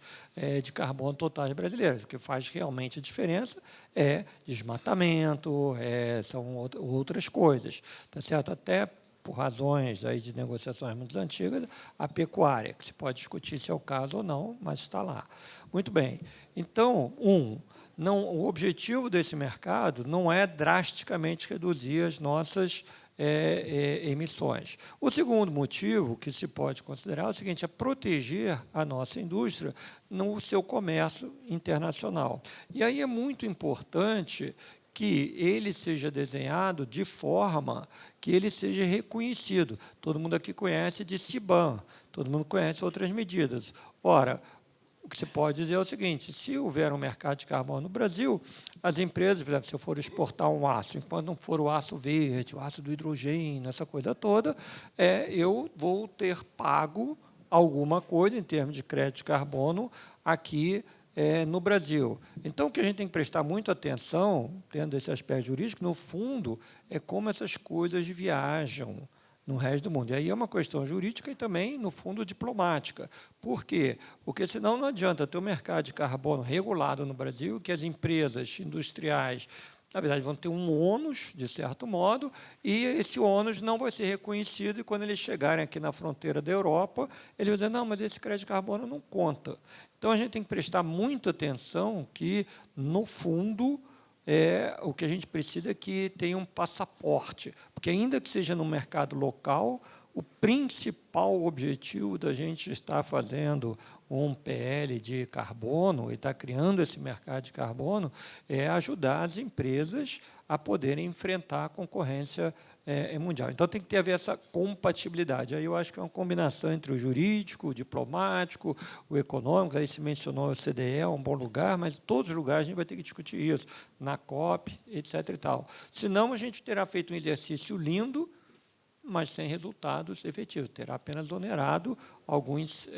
de carbono totais brasileiras. O que faz realmente a diferença é desmatamento, são outras coisas, tá certo? Até por razões aí de negociações muito antigas, a pecuária, que se pode discutir se é o caso ou não, mas está lá. Muito bem. Então, o objetivo desse mercado não é drasticamente reduzir as nossas emissões. O segundo motivo que se pode considerar é o seguinte, é proteger a nossa indústria no seu comércio internacional. E aí é muito importante que ele seja desenhado de forma que ele seja reconhecido. Todo mundo aqui conhece de CBAM, todo mundo conhece outras medidas. Ora, o que se pode dizer é o seguinte, se houver um mercado de carbono no Brasil, as empresas, por exemplo, se eu for exportar um aço, enquanto não for o aço verde, o aço do hidrogênio, essa coisa toda, eu vou ter pago alguma coisa em termos de crédito de carbono aqui no Brasil. Então, o que a gente tem que prestar muita atenção, tendo esse aspecto jurídico, no fundo, é como essas coisas viajam no resto do mundo. E aí é uma questão jurídica e também, no fundo, diplomática. Por quê? Porque senão não adianta ter um mercado de carbono regulado no Brasil, que as empresas industriais, na verdade, vão ter um ônus, de certo modo, e esse ônus não vai ser reconhecido, e quando eles chegarem aqui na fronteira da Europa, eles vão dizer, não, mas esse crédito de carbono não conta. Então, a gente tem que prestar muita atenção que, no fundo, o que a gente precisa é que tenha um passaporte, porque ainda que seja no mercado local, o principal objetivo da gente estar fazendo um PL de carbono e estar criando esse mercado de carbono é ajudar as empresas a poderem enfrentar a concorrência mundial. Então, tem que haver essa compatibilidade. Aí eu acho que é uma combinação entre o jurídico, o diplomático, o econômico. Aí se mencionou o CDE, é um bom lugar, mas em todos os lugares a gente vai ter que discutir isso, na COP, etc. e tal. Senão, a gente terá feito um exercício lindo, mas sem resultados efetivos, terá apenas onerado alguns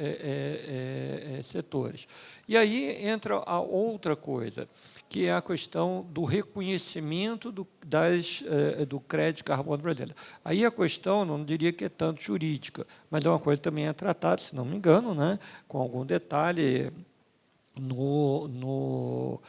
setores. E aí entra a outra coisa, que é a questão do reconhecimento do crédito de carbono brasileiro. Aí a questão, não diria que é tanto jurídica, mas é uma coisa que também é tratada, se não me engano, né, com algum detalhe no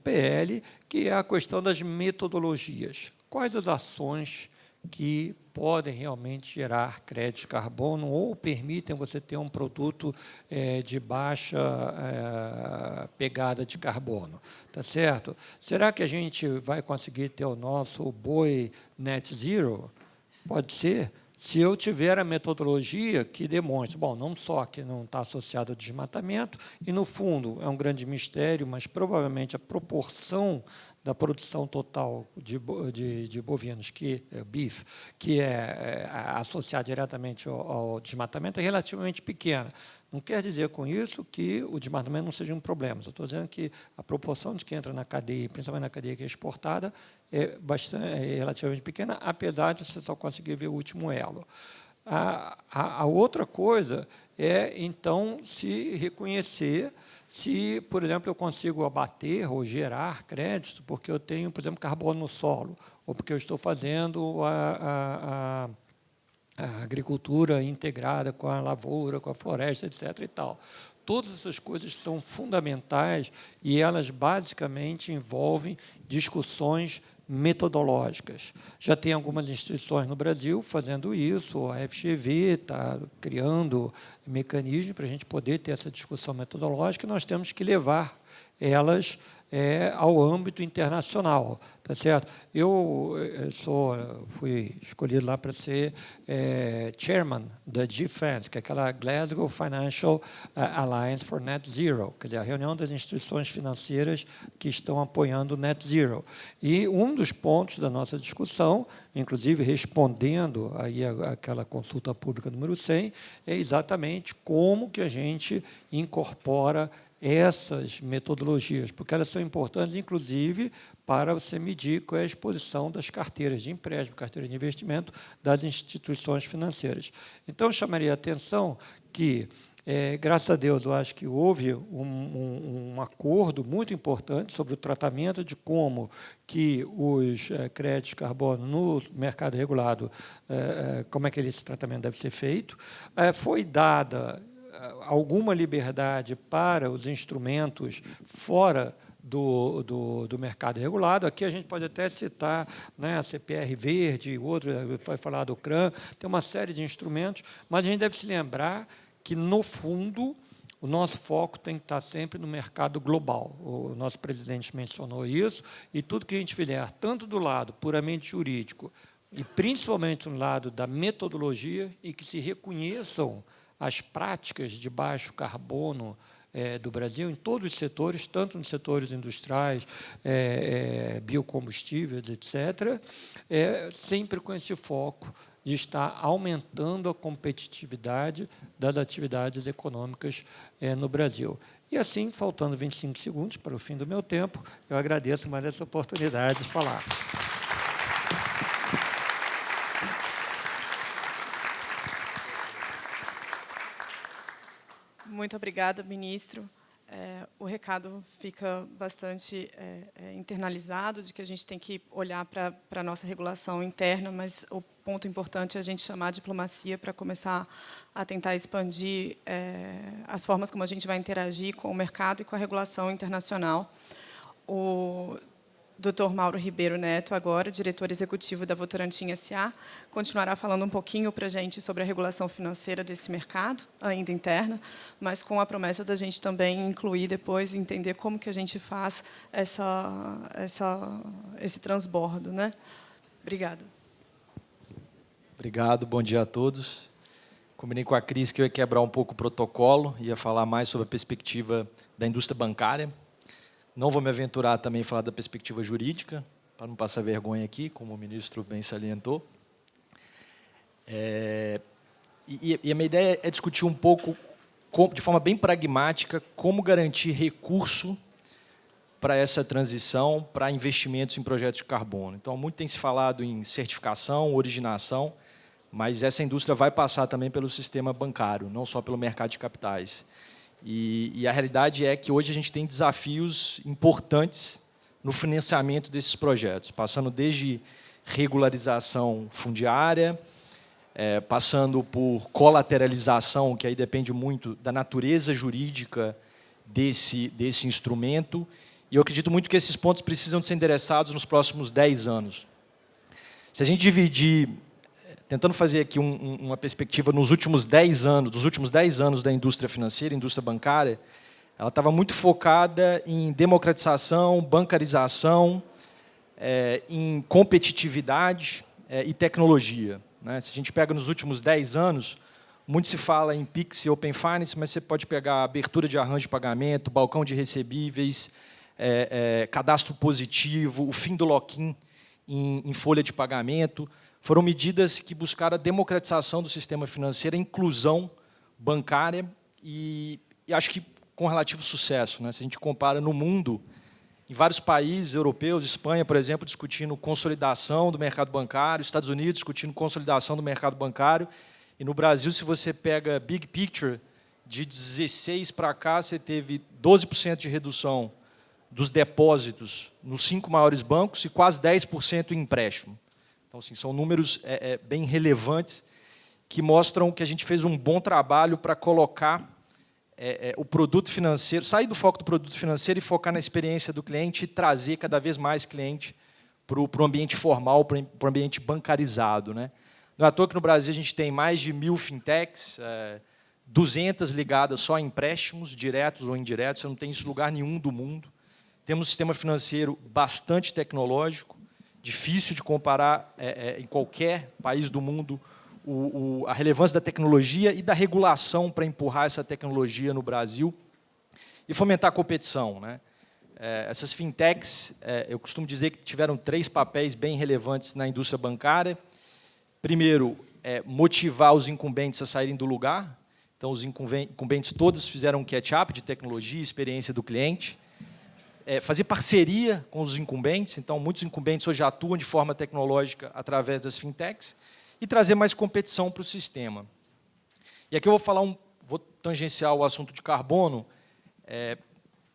PL, que é a questão das metodologias. Quais as ações que podem realmente gerar crédito de carbono ou permitem você ter um produto de baixa pegada de carbono, tá certo? Será que a gente vai conseguir ter o nosso boi net zero? Pode ser. Se eu tiver a metodologia que demonstre, bom, não só que não está associado ao desmatamento, e, no fundo, é um grande mistério, mas provavelmente a proporção da produção total de bovinos, beef, que é associada diretamente ao desmatamento, é relativamente pequena. Não quer dizer com isso que o desmatamento não seja um problema. Eu estou dizendo que a proporção de que entra na cadeia, principalmente na cadeia que é exportada, é relativamente pequena, apesar de você só conseguir ver o último elo. A outra coisa é, então, se reconhecer se, por exemplo, eu consigo abater ou gerar crédito porque eu tenho, por exemplo, carbono no solo, ou porque eu estou fazendo a agricultura integrada com a lavoura, com a floresta, etc. e tal. Todas essas coisas são fundamentais e elas basicamente envolvem discussões metodológicas. Já tem algumas instituições no Brasil fazendo isso, a FGV está criando mecanismos para a gente poder ter essa discussão metodológica, e nós temos que levar elas ao âmbito internacional, tá certo? Eu fui escolhido lá para ser chairman da GFANZ, que é aquela Glasgow Financial Alliance for Net Zero, quer dizer, a reunião das instituições financeiras que estão apoiando o Net Zero. E um dos pontos da nossa discussão, inclusive respondendo aí àquela consulta pública número 100, é exatamente como que a gente incorpora essas metodologias, porque elas são importantes, inclusive, para você medir qual é a exposição das carteiras de empréstimo, carteiras de investimento das instituições financeiras. Então, eu chamaria a atenção que Graças a Deus, eu acho que houve um acordo muito importante sobre o tratamento de como que os créditos de carbono no mercado regulado, como é que esse tratamento deve ser feito. Foi dada alguma liberdade para os instrumentos fora do mercado regulado. Aqui a gente pode até citar, né, a CPR Verde, outro, foi falar do CRAN, tem uma série de instrumentos, mas a gente deve se lembrar que, no fundo, o nosso foco tem que estar sempre no mercado global. O nosso presidente mencionou isso, e tudo que a gente fizer, tanto do lado puramente jurídico, e principalmente no lado da metodologia, e que se reconheçam as práticas de baixo carbono do Brasil, em todos os setores, tanto nos setores industriais, biocombustíveis, etc., sempre com esse foco de estar aumentando a competitividade das atividades econômicas no Brasil. E assim, faltando 25 segundos para o fim do meu tempo, eu agradeço mais essa oportunidade de falar. Muito obrigada, ministro. O recado fica bastante internalizado, de que a gente tem que olhar para a nossa regulação interna, mas o ponto importante é a gente chamar a diplomacia para começar a tentar expandir as formas como a gente vai interagir com o mercado e com a regulação internacional. O Dr. Mauro Ribeiro Neto, agora, diretor executivo da Votorantim S.A., continuará falando um pouquinho para a gente sobre a regulação financeira desse mercado, ainda interna, mas com a promessa da gente também incluir depois, entender como que a gente faz esse transbordo, né? Obrigada. Obrigado, bom dia a todos. Combinei com a Cris que eu ia quebrar um pouco o protocolo, ia falar mais sobre a perspectiva da indústria bancária. Não vou me aventurar também em falar da perspectiva jurídica, para não passar vergonha aqui, como o ministro bem salientou. E a minha ideia é discutir um pouco, de forma bem pragmática, como garantir recurso para essa transição, para investimentos em projetos de carbono. Então, muito tem se falado em certificação, originação, mas essa indústria vai passar também pelo sistema bancário, não só pelo mercado de capitais. E a realidade é que hoje a gente tem desafios importantes no financiamento desses projetos, passando desde regularização fundiária, passando por colateralização, que aí depende muito da natureza jurídica desse instrumento, e eu acredito muito que esses pontos precisam ser endereçados nos próximos 10 anos. Se a gente dividir, tentando fazer aqui uma perspectiva nos últimos 10 anos, dos últimos 10 anos da indústria financeira, indústria bancária, ela estava muito focada em democratização, bancarização, em competitividade e tecnologia. Né? Se a gente pega nos últimos 10 anos, muito se fala em Pix e Open Finance, mas você pode pegar a abertura de arranjo de pagamento, balcão de recebíveis, cadastro positivo, o fim do lock-in em folha de pagamento. Foram medidas que buscaram a democratização do sistema financeiro, a inclusão bancária e acho que com relativo sucesso. Né? Se a gente compara no mundo, em vários países europeus, Espanha, por exemplo, discutindo consolidação do mercado bancário, Estados Unidos discutindo consolidação do mercado bancário, e no Brasil, se você pega big picture, de 16 para cá, você teve 12% de redução dos depósitos nos 5 maiores bancos e quase 10% em empréstimo. Então, assim, são números bem relevantes que mostram que a gente fez um bom trabalho para colocar o produto financeiro, sair do foco do produto financeiro e focar na experiência do cliente e trazer cada vez mais cliente para o ambiente formal, para o ambiente bancarizado. Né? Não é à toa que no Brasil a gente tem mais de 1.000 fintechs, 200 ligadas só a empréstimos, diretos ou indiretos, você não tem isso em lugar nenhum do mundo. Temos um sistema financeiro bastante tecnológico, difícil de comparar em qualquer país do mundo a relevância da tecnologia e da regulação para empurrar essa tecnologia no Brasil e fomentar a competição. Né? Essas fintechs, eu costumo dizer que tiveram 3 papéis bem relevantes na indústria bancária. Primeiro, motivar os incumbentes a saírem do lugar. Então, os incumbentes todos fizeram um catch-up de tecnologia e experiência do cliente. Fazer parceria com os incumbentes, então muitos incumbentes hoje atuam de forma tecnológica através das fintechs, e trazer mais competição para o sistema. E aqui eu vou vou tangenciar o assunto de carbono,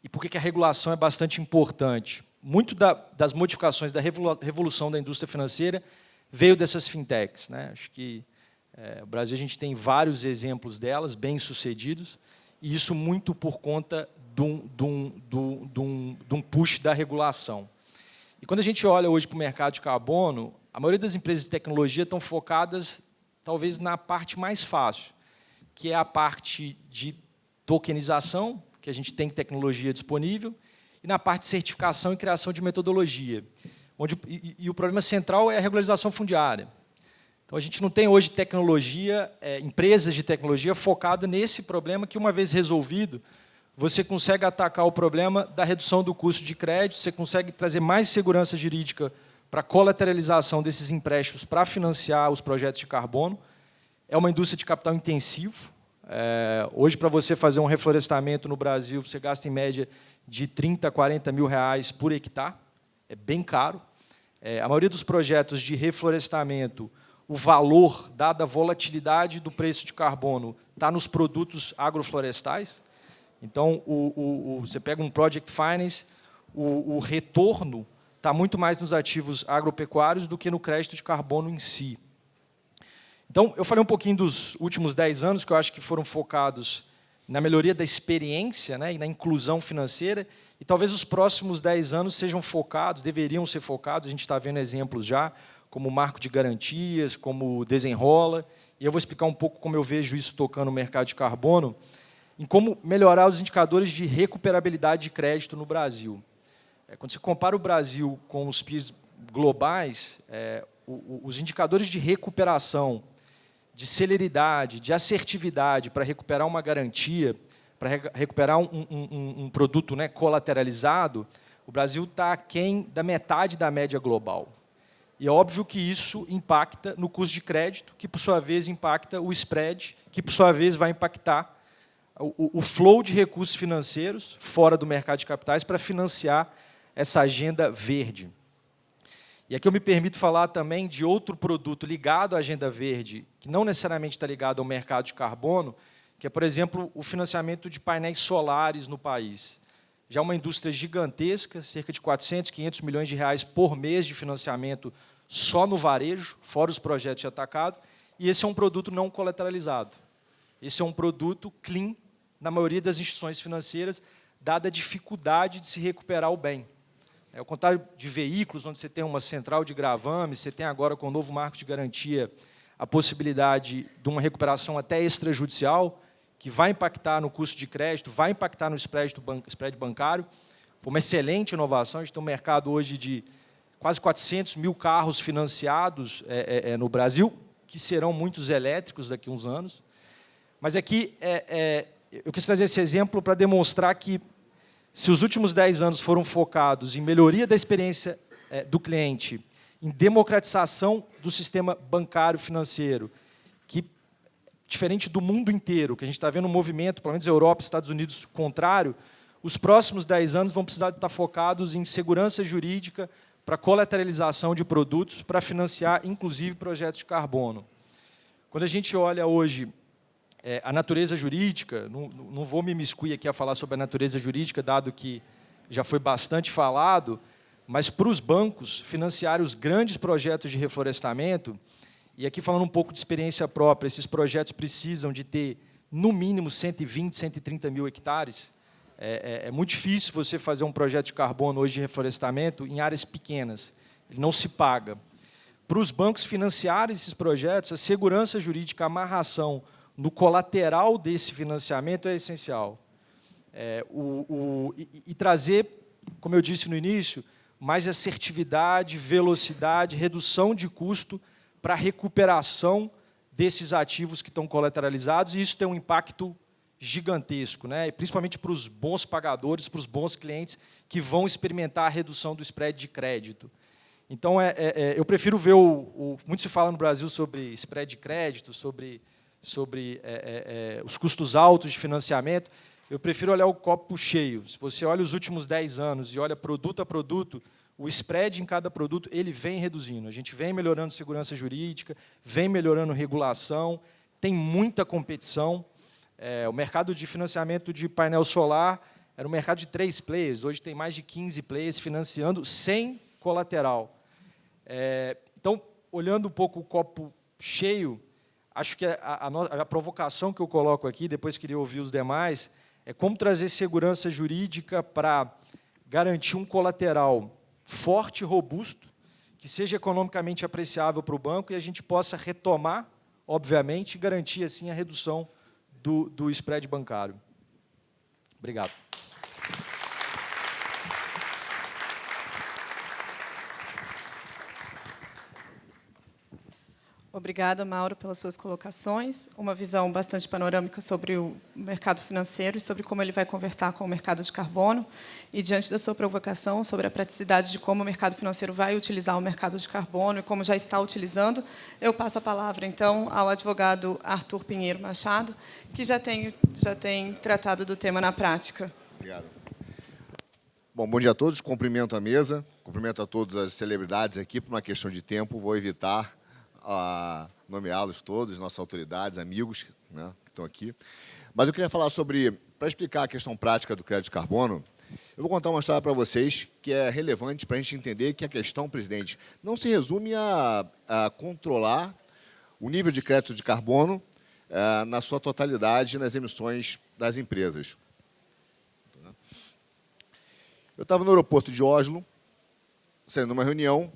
e por que a regulação é bastante importante. Muito das modificações da revolução da indústria financeira veio dessas fintechs, né? Acho que no Brasil a gente tem vários exemplos delas, bem-sucedidos, e isso muito por conta de um push da regulação. E quando a gente olha hoje para o mercado de carbono, a maioria das empresas de tecnologia estão focadas, talvez, na parte mais fácil, que é a parte de tokenização, que a gente tem tecnologia disponível, e na parte de certificação e criação de metodologia. E o problema central é a regularização fundiária. Então, a gente não tem hoje tecnologia, empresas de tecnologia focadas nesse problema que, uma vez resolvido, você consegue atacar o problema da redução do custo de crédito, você consegue trazer mais segurança jurídica para a colateralização desses empréstimos para financiar os projetos de carbono. É uma indústria de capital intensivo. Hoje, para você fazer um reflorestamento no Brasil, você gasta, em média, de 30 a 40 mil reais por hectare. É bem caro. A maioria dos projetos de reflorestamento, o valor, dada a volatilidade do preço de carbono, está nos produtos agroflorestais. Então, você pega um Project Finance, o retorno está muito mais nos ativos agropecuários do que no crédito de carbono em si. Então, eu falei um pouquinho dos últimos 10 anos, que eu acho que foram focados na melhoria da experiência, né, e na inclusão financeira, e talvez os próximos 10 anos sejam focados, deveriam ser focados, a gente está vendo exemplos já, como o marco de garantias, como o Desenrola, e eu vou explicar um pouco como eu vejo isso tocando no mercado de carbono, em como melhorar os indicadores de recuperabilidade de crédito no Brasil. Quando você compara o Brasil com os PIBs globais, os indicadores de recuperação, de celeridade, de assertividade para recuperar uma garantia, para recuperar um produto, né, colateralizado, o Brasil está aquém da metade da média global. E é óbvio que isso impacta no custo de crédito, que, por sua vez, impacta o spread, que, por sua vez, vai impactar o flow de recursos financeiros fora do mercado de capitais para financiar essa agenda verde. E aqui eu me permito falar também de outro produto ligado à agenda verde, que não necessariamente está ligado ao mercado de carbono, que é, por exemplo, o financiamento de painéis solares no país. Já é uma indústria gigantesca, cerca de 400, 500 milhões de reais por mês de financiamento só no varejo, fora os projetos de atacado, e esse é um produto não colateralizado. Esse é um produto clean, na maioria das instituições financeiras, dada a dificuldade de se recuperar o bem. Ao contrário de veículos, onde você tem uma central de gravame, você tem agora, com o novo marco de garantia, a possibilidade de uma recuperação até extrajudicial, que vai impactar no custo de crédito, vai impactar no spread bancário. Foi uma excelente inovação. A gente tem um mercado hoje de quase 400 mil carros financiados no Brasil, que serão muitos elétricos daqui a uns anos. Mas aqui eu quis trazer esse exemplo para demonstrar que, se os últimos 10 anos foram focados em melhoria da experiência do cliente, em democratização do sistema bancário financeiro, que, diferente do mundo inteiro, que a gente está vendo um movimento, pelo menos Europa, Estados Unidos, contrário, os próximos 10 anos vão precisar estar focados em segurança jurídica para colateralização de produtos, para financiar, inclusive, projetos de carbono. Quando a gente olha hoje a natureza jurídica, não vou me imiscuir aqui a falar sobre a natureza jurídica, dado que já foi bastante falado, mas para os bancos financiarem os grandes projetos de reflorestamento, e aqui falando um pouco de experiência própria, esses projetos precisam de ter, no mínimo, 120, 130 mil hectares. É muito difícil você fazer um projeto de carbono hoje de reflorestamento em áreas pequenas. Ele não se paga. Para os bancos financiarem esses projetos, a segurança jurídica, a amarração no colateral desse financiamento é essencial. E trazer, como eu disse no início, mais assertividade, velocidade, redução de custo para a recuperação desses ativos que estão colateralizados, e isso tem um impacto gigantesco, né? Principalmente para os bons pagadores, para os bons clientes que vão experimentar a redução do spread de crédito. Então, eu prefiro ver muito se fala no Brasil sobre spread de crédito, sobre os custos altos de financiamento. Eu prefiro olhar o copo cheio. Se você olha os últimos 10 anos e olha produto a produto, o spread em cada produto ele vem reduzindo. A gente vem melhorando segurança jurídica, vem melhorando regulação, tem muita competição. O mercado de financiamento de painel solar era um mercado de 3 players, hoje tem mais de 15 players financiando sem colateral. Então, olhando um pouco o copo cheio, acho que a provocação que eu coloco aqui, depois queria ouvir os demais, é como trazer segurança jurídica para garantir um colateral forte e robusto, que seja economicamente apreciável para o banco e a gente possa retomar, obviamente, e garantir assim a redução do spread bancário. Obrigado. Obrigada, Mauro, pelas suas colocações. Uma visão bastante panorâmica sobre o mercado financeiro e sobre como ele vai conversar com o mercado de carbono. E, diante da sua provocação sobre a praticidade de como o mercado financeiro vai utilizar o mercado de carbono e como já está utilizando, eu passo a palavra, então, ao advogado Arthur Pinheiro Machado, que já tem tratado do tema na prática. Obrigado. Bom dia a todos. Cumprimento a mesa, cumprimento a todas as celebridades aqui. Por uma questão de tempo, vou evitar nomeá-los todos, nossas autoridades, amigos, né, que estão aqui. Mas eu queria falar para explicar a questão prática do crédito de carbono, eu vou contar uma história para vocês que é relevante para a gente entender que a questão, presidente, não se resume a controlar o nível de crédito de carbono na sua totalidade nas emissões das empresas. Eu estava no aeroporto de Oslo, saindo de uma reunião,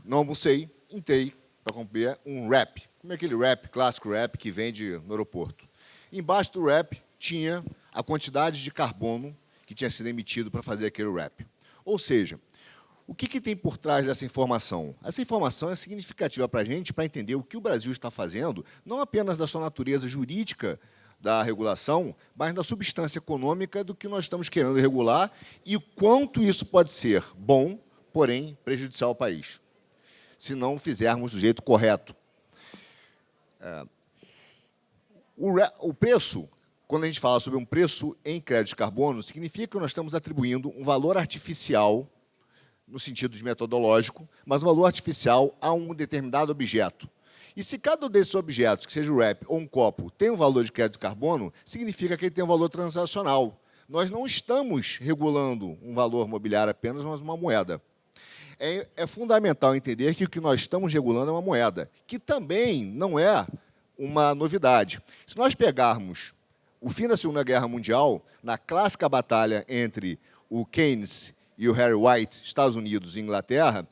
não almocei, entrei para comprar um wrap, como é aquele wrap, clássico wrap que vende no aeroporto. Embaixo do wrap tinha a quantidade de carbono que tinha sido emitido para fazer aquele wrap. Ou seja, o que tem por trás dessa informação? Essa informação é significativa para a gente, para entender o que o Brasil está fazendo, não apenas da sua natureza jurídica da regulação, mas da substância econômica do que nós estamos querendo regular e o quanto isso pode ser bom, porém prejudicial ao país, se não fizermos do jeito correto. O preço, quando a gente fala sobre um preço em crédito de carbono, significa que nós estamos atribuindo um valor artificial, no sentido de metodológico, mas um valor artificial a um determinado objeto. E se cada um desses objetos, que seja o wrap ou um copo, tem um valor de crédito de carbono, significa que ele tem um valor transacional. Nós não estamos regulando um valor mobiliário apenas, mas uma moeda. É fundamental entender que o que nós estamos regulando é uma moeda, que também não é uma novidade. Se nós pegarmos o fim da Segunda Guerra Mundial, na clássica batalha entre o Keynes e o Harry White, Estados Unidos e Inglaterra,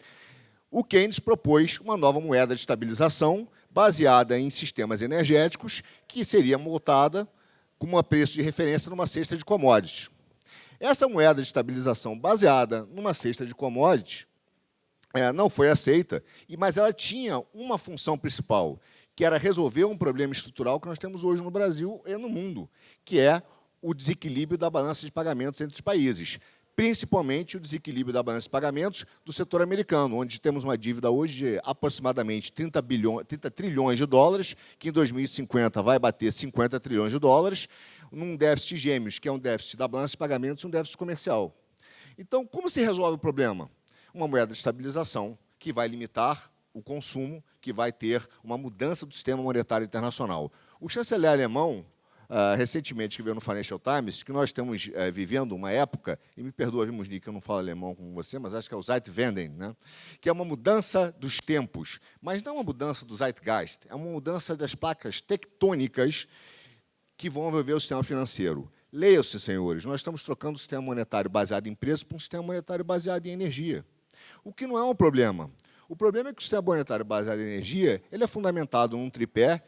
o Keynes propôs uma nova moeda de estabilização baseada em sistemas energéticos que seria montada como um preço de referência numa cesta de commodities. Essa moeda de estabilização baseada numa cesta de commodities não foi aceita, mas ela tinha uma função principal, que era resolver um problema estrutural que nós temos hoje no Brasil e no mundo, que é o desequilíbrio da balança de pagamentos entre os países, principalmente o desequilíbrio da balança de pagamentos do setor americano, onde temos uma dívida hoje de aproximadamente 30 trilhões de dólares, que em 2050 vai bater 50 trilhões de dólares, num déficit gêmeos, que é um déficit da balança de pagamentos e um déficit comercial. Então, como se resolve o problema? Uma moeda de estabilização que vai limitar o consumo, que vai ter uma mudança do sistema monetário internacional. O chanceler alemão, recentemente, que veio no Financial Times, que nós estamos vivendo uma época, e me perdoa, viu, Musni, que eu não falo alemão como você, mas acho que é o Zeitwende, né? Que é uma mudança dos tempos, mas não uma mudança do Zeitgeist, é uma mudança das placas tectônicas que vão envolver o sistema financeiro. Leiam-se, senhores, nós estamos trocando o sistema monetário baseado em preço para um sistema monetário baseado em energia. O que não é um problema. O problema é que o sistema monetário baseado em energia ele é fundamentado num tripé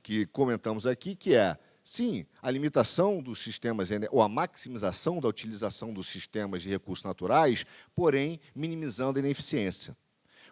que comentamos aqui, que é, sim, a limitação dos sistemas, ou a maximização da utilização dos sistemas de recursos naturais, porém, minimizando a ineficiência.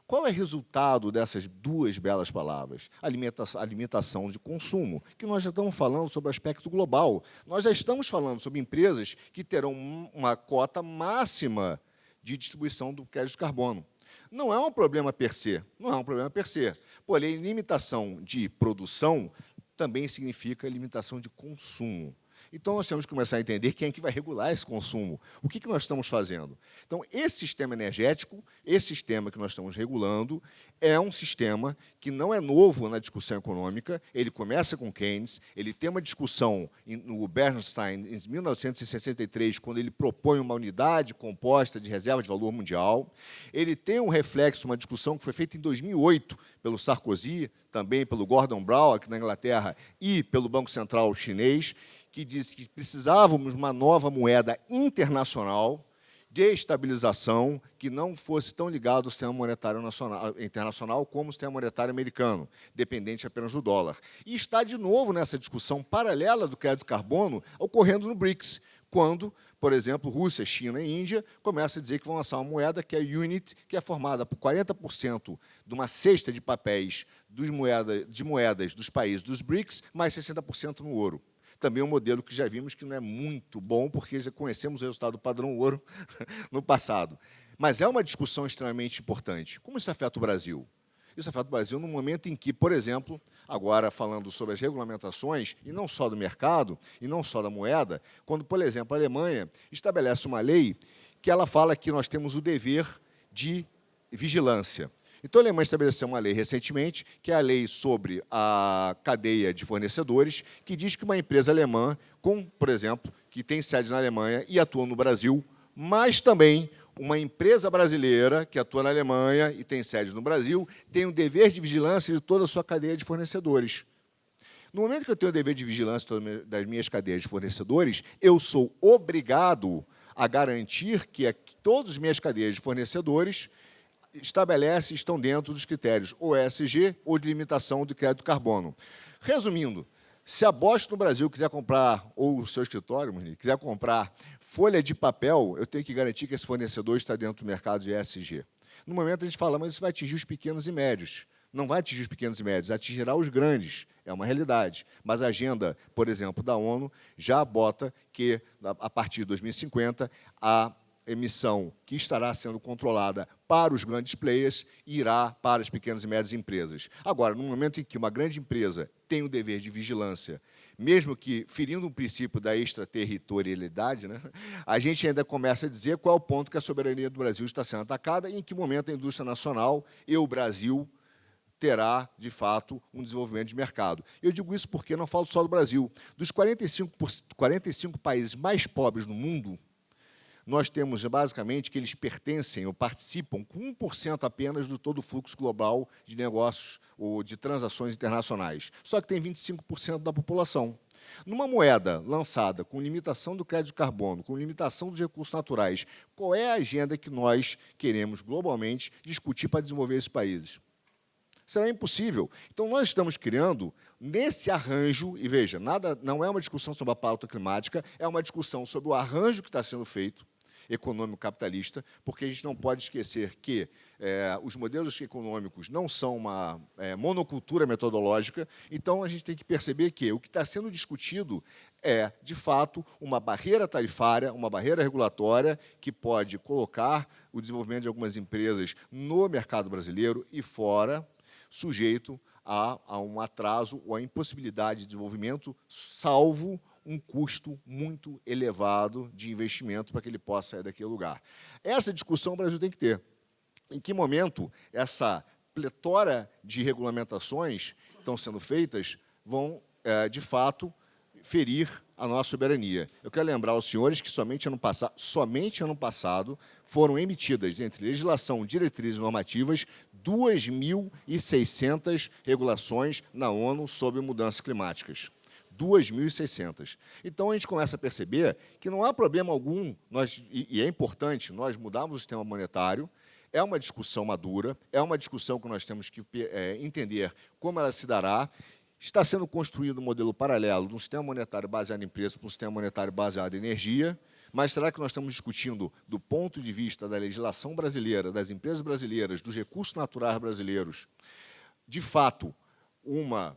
Qual é o resultado dessas duas belas palavras? A limitação de consumo, que nós já estamos falando sobre o aspecto global. Nós já estamos falando sobre empresas que terão uma cota máxima de distribuição do crédito de carbono. Não é um problema per se, não é um problema per se. Porém, limitação de produção também significa limitação de consumo. Então, nós temos que começar a entender quem é que vai regular esse consumo. O que nós estamos fazendo? Então, esse sistema energético, esse sistema que nós estamos regulando, é um sistema que não é novo na discussão econômica. Ele começa com Keynes, ele tem uma discussão no Bernstein, em 1963, quando ele propõe uma unidade composta de reserva de valor mundial. Ele tem um reflexo, uma discussão que foi feita em 2008 pelo Sarkozy, também pelo Gordon Brown, aqui na Inglaterra, e pelo Banco Central chinês, que disse que precisávamos de uma nova moeda internacional de estabilização que não fosse tão ligado ao sistema monetário internacional como o sistema monetário americano, dependente apenas do dólar. E está, de novo, nessa discussão paralela do crédito carbono, ocorrendo no BRICS, quando, por exemplo, Rússia, China e Índia começam a dizer que vão lançar uma moeda que é a UNIT, que é formada por 40% de uma cesta de papéis de moedas dos países dos BRICS, mais 60% no ouro. Também um modelo que já vimos que não é muito bom, porque já conhecemos o resultado do padrão ouro no passado. Mas é uma discussão extremamente importante. Como isso afeta o Brasil? Isso afeta o Brasil no momento em que, por exemplo, agora falando sobre as regulamentações, e não só do mercado, e não só da moeda, quando, por exemplo, a Alemanha estabelece uma lei que ela fala que nós temos o dever de vigilância. Então, a Alemanha estabeleceu uma lei recentemente, que é a lei sobre a cadeia de fornecedores, que diz que uma empresa alemã, por exemplo, que tem sede na Alemanha e atua no Brasil, mas também uma empresa brasileira que atua na Alemanha e tem sede no Brasil, tem o dever de vigilância de toda a sua cadeia de fornecedores. No momento que eu tenho o dever de vigilância das minhas cadeias de fornecedores, eu sou obrigado a garantir que todas as minhas cadeias de fornecedores estão dentro dos critérios OSG ou de limitação do crédito carbono. Resumindo, se a Bosch no Brasil quiser comprar, ou o seu escritório, quiser comprar folha de papel, eu tenho que garantir que esse fornecedor está dentro do mercado de ESG. No momento, a gente fala, mas isso vai atingir os pequenos e médios. Não vai atingir os pequenos e médios, atingirá os grandes. É uma realidade. Mas a agenda, por exemplo, da ONU, já bota que, a partir de 2050, a emissão que estará sendo controlada para os grandes players irá para as pequenas e médias empresas. Agora, no momento em que uma grande empresa tem o dever de vigilância, mesmo que ferindo um princípio da extraterritorialidade, né, a gente ainda começa a dizer qual é o ponto que a soberania do Brasil está sendo atacada e em que momento a indústria nacional e o Brasil terá, de fato, um desenvolvimento de mercado. Eu digo isso porque não falo só do Brasil. Dos 45 países mais pobres do mundo, nós temos, basicamente, que eles pertencem ou participam com 1% apenas do todo o fluxo global de negócios ou de transações internacionais. Só que tem 25% da população. Numa moeda lançada com limitação do crédito de carbono, com limitação dos recursos naturais, qual é a agenda que nós queremos, globalmente, discutir para desenvolver esses países? Será impossível. Então, nós estamos criando, nesse arranjo, e veja, não é uma discussão sobre a pauta climática, é uma discussão sobre o arranjo que está sendo feito, econômico-capitalista, porque a gente não pode esquecer que os modelos econômicos não são uma monocultura metodológica, então a gente tem que perceber que o que está sendo discutido é, de fato, uma barreira tarifária, uma barreira regulatória que pode colocar o desenvolvimento de algumas empresas no mercado brasileiro e fora, sujeito a um atraso ou a impossibilidade de desenvolvimento, salvo um custo muito elevado de investimento para que ele possa sair daquele lugar. Essa discussão o Brasil tem que ter. Em que momento essa pletora de regulamentações que estão sendo feitas vão, de fato, ferir a nossa soberania? Eu quero lembrar aos senhores que somente ano passado foram emitidas, entre legislação, diretrizes normativas, 2.600 regulações na ONU sobre mudanças climáticas. 2.600. Então, a gente começa a perceber que não há problema algum, e é importante, nós mudarmos o sistema monetário, é uma discussão madura, é uma discussão que nós temos que entender como ela se dará. Está sendo construído um modelo paralelo de um sistema monetário baseado em preço para um sistema monetário baseado em energia, mas será que nós estamos discutindo, do ponto de vista da legislação brasileira, das empresas brasileiras, dos recursos naturais brasileiros, de fato, uma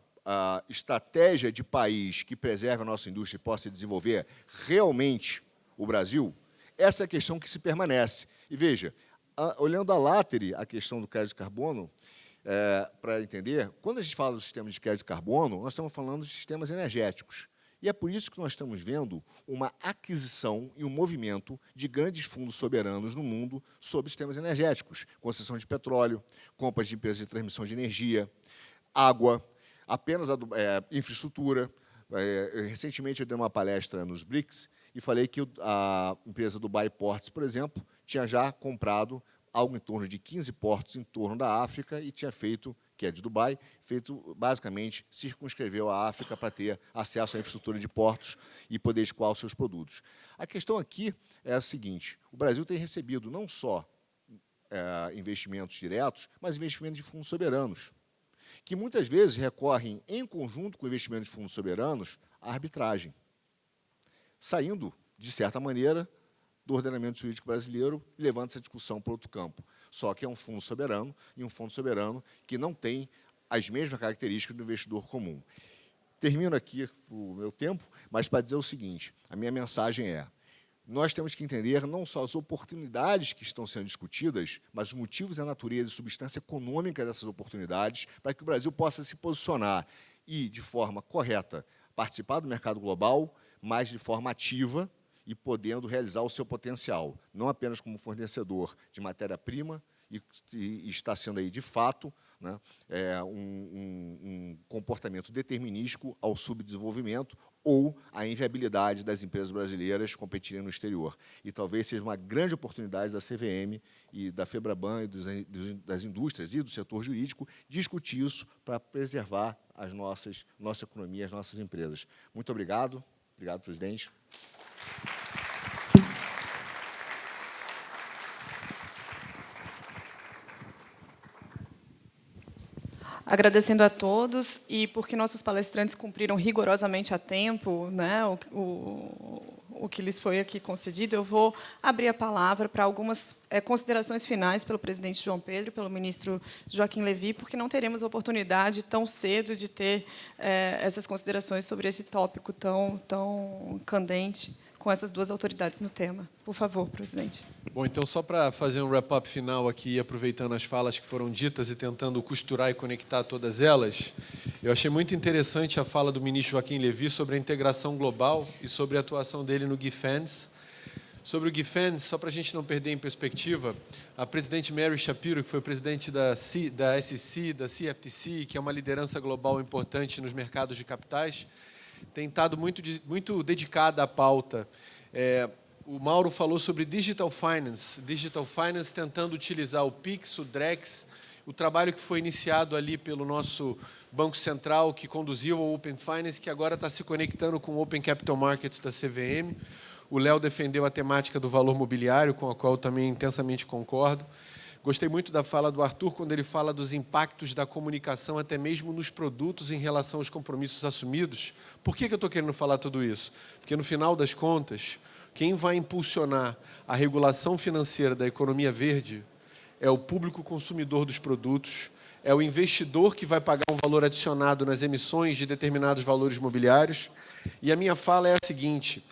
estratégia de país que preserve a nossa indústria e possa desenvolver realmente o Brasil? Essa é a questão que se permanece. E veja, olhando a látere, a questão do crédito de carbono, para entender, quando a gente fala do sistema de crédito de carbono, nós estamos falando de sistemas energéticos. E é por isso que nós estamos vendo uma aquisição e um movimento de grandes fundos soberanos no mundo sobre sistemas energéticos, concessão de petróleo, compras de empresas de transmissão de energia, água, apenas infraestrutura. Recentemente eu dei uma palestra nos BRICS e falei que a empresa Dubai Ports, por exemplo, tinha já comprado algo em torno de 15 portos em torno da África e tinha feito, que é de Dubai, basicamente, circunscreveu a África para ter acesso à infraestrutura de portos e poder escoar os seus produtos. A questão aqui é a seguinte: o Brasil tem recebido não só investimentos diretos, mas investimentos de fundos soberanos, que muitas vezes recorrem, em conjunto com investimentos de fundos soberanos, à arbitragem, saindo, de certa maneira, do ordenamento jurídico brasileiro e levando essa discussão para outro campo. Só que é um fundo soberano, e um fundo soberano que não tem as mesmas características do investidor comum. Termino aqui o meu tempo, mas para dizer o seguinte: a minha mensagem é: nós temos que entender não só as oportunidades que estão sendo discutidas, mas os motivos e a natureza e substância econômica dessas oportunidades, para que o Brasil possa se posicionar e, de forma correta, participar do mercado global, mas de forma ativa, e podendo realizar o seu potencial, não apenas como fornecedor de matéria-prima, e está sendo aí, de fato, né, um comportamento determinístico ao subdesenvolvimento ou à inviabilidade das empresas brasileiras competirem no exterior. E talvez seja uma grande oportunidade da CVM e da FEBRABAN e das indústrias e do setor jurídico discutir isso para preservar nossa economia, as nossas empresas. Muito obrigado. Obrigado, presidente. Agradecendo a todos, e porque nossos palestrantes cumpriram rigorosamente a tempo, né, o que lhes foi aqui concedido, eu vou abrir a palavra para algumas considerações finais pelo presidente João Pedro e pelo ministro Joaquim Levy, porque não teremos oportunidade tão cedo de ter essas considerações sobre esse tópico tão candente com essas duas autoridades no tema. Por favor, presidente. Bom, então, só para fazer um wrap-up final aqui, aproveitando as falas que foram ditas e tentando costurar e conectar todas elas, eu achei muito interessante a fala do ministro Joaquim Levy sobre a integração global e sobre a atuação dele no GIFENS. Sobre o GIFENS, só para a gente não perder em perspectiva, a presidente Mary Shapiro, que foi presidente da SEC, da CFTC, que é uma liderança global importante nos mercados de capitais, tem estado muito dedicada à pauta. O Mauro falou sobre Digital Finance tentando utilizar o PIX, o DREX, o trabalho que foi iniciado ali pelo nosso Banco Central, que conduziu ao Open Finance, que agora está se conectando com o Open Capital Markets da CVM. O Léo defendeu a temática do valor mobiliário, com a qual eu também intensamente concordo. Gostei muito da fala do Arthur, quando ele fala dos impactos da comunicação, até mesmo nos produtos, em relação aos compromissos assumidos. Por que eu estou querendo falar tudo isso? Porque, no final das contas, quem vai impulsionar a regulação financeira da economia verde é o público consumidor dos produtos, é o investidor que vai pagar um valor adicionado nas emissões de determinados valores mobiliários. E a minha fala é a seguinte: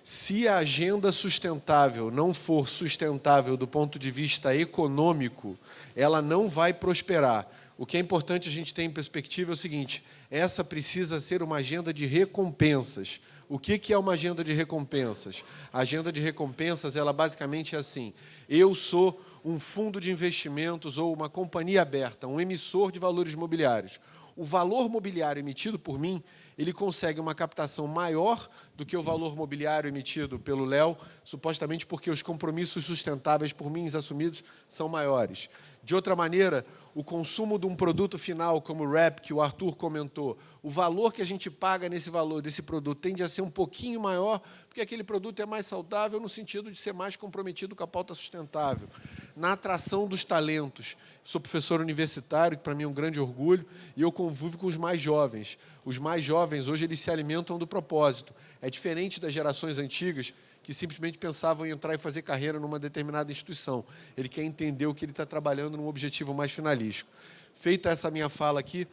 se a agenda sustentável não for sustentável do ponto de vista econômico, ela não vai prosperar. O que é importante a gente ter em perspectiva é o seguinte: essa precisa ser uma agenda de recompensas. O que é uma agenda de recompensas? A agenda de recompensas, ela basicamente é assim: eu sou um fundo de investimentos ou uma companhia aberta, um emissor de valores mobiliários. O valor mobiliário emitido por mim, ele consegue uma captação maior do que o valor mobiliário emitido pelo Léo, supostamente porque os compromissos sustentáveis por mim assumidos são maiores. De outra maneira, o consumo de um produto final, como o REP, que o Arthur comentou, o valor que a gente paga desse produto tende a ser um pouquinho maior, porque aquele produto é mais saudável no sentido de ser mais comprometido com a pauta sustentável. Na atração dos talentos, sou professor universitário, que para mim é um grande orgulho, e eu convivo com os mais jovens. Os mais jovens, hoje, eles se alimentam do propósito. É diferente das gerações antigas, que simplesmente pensavam em entrar e fazer carreira numa determinada instituição. Ele quer entender o que ele está trabalhando num objetivo mais finalístico. Feita essa minha fala aqui,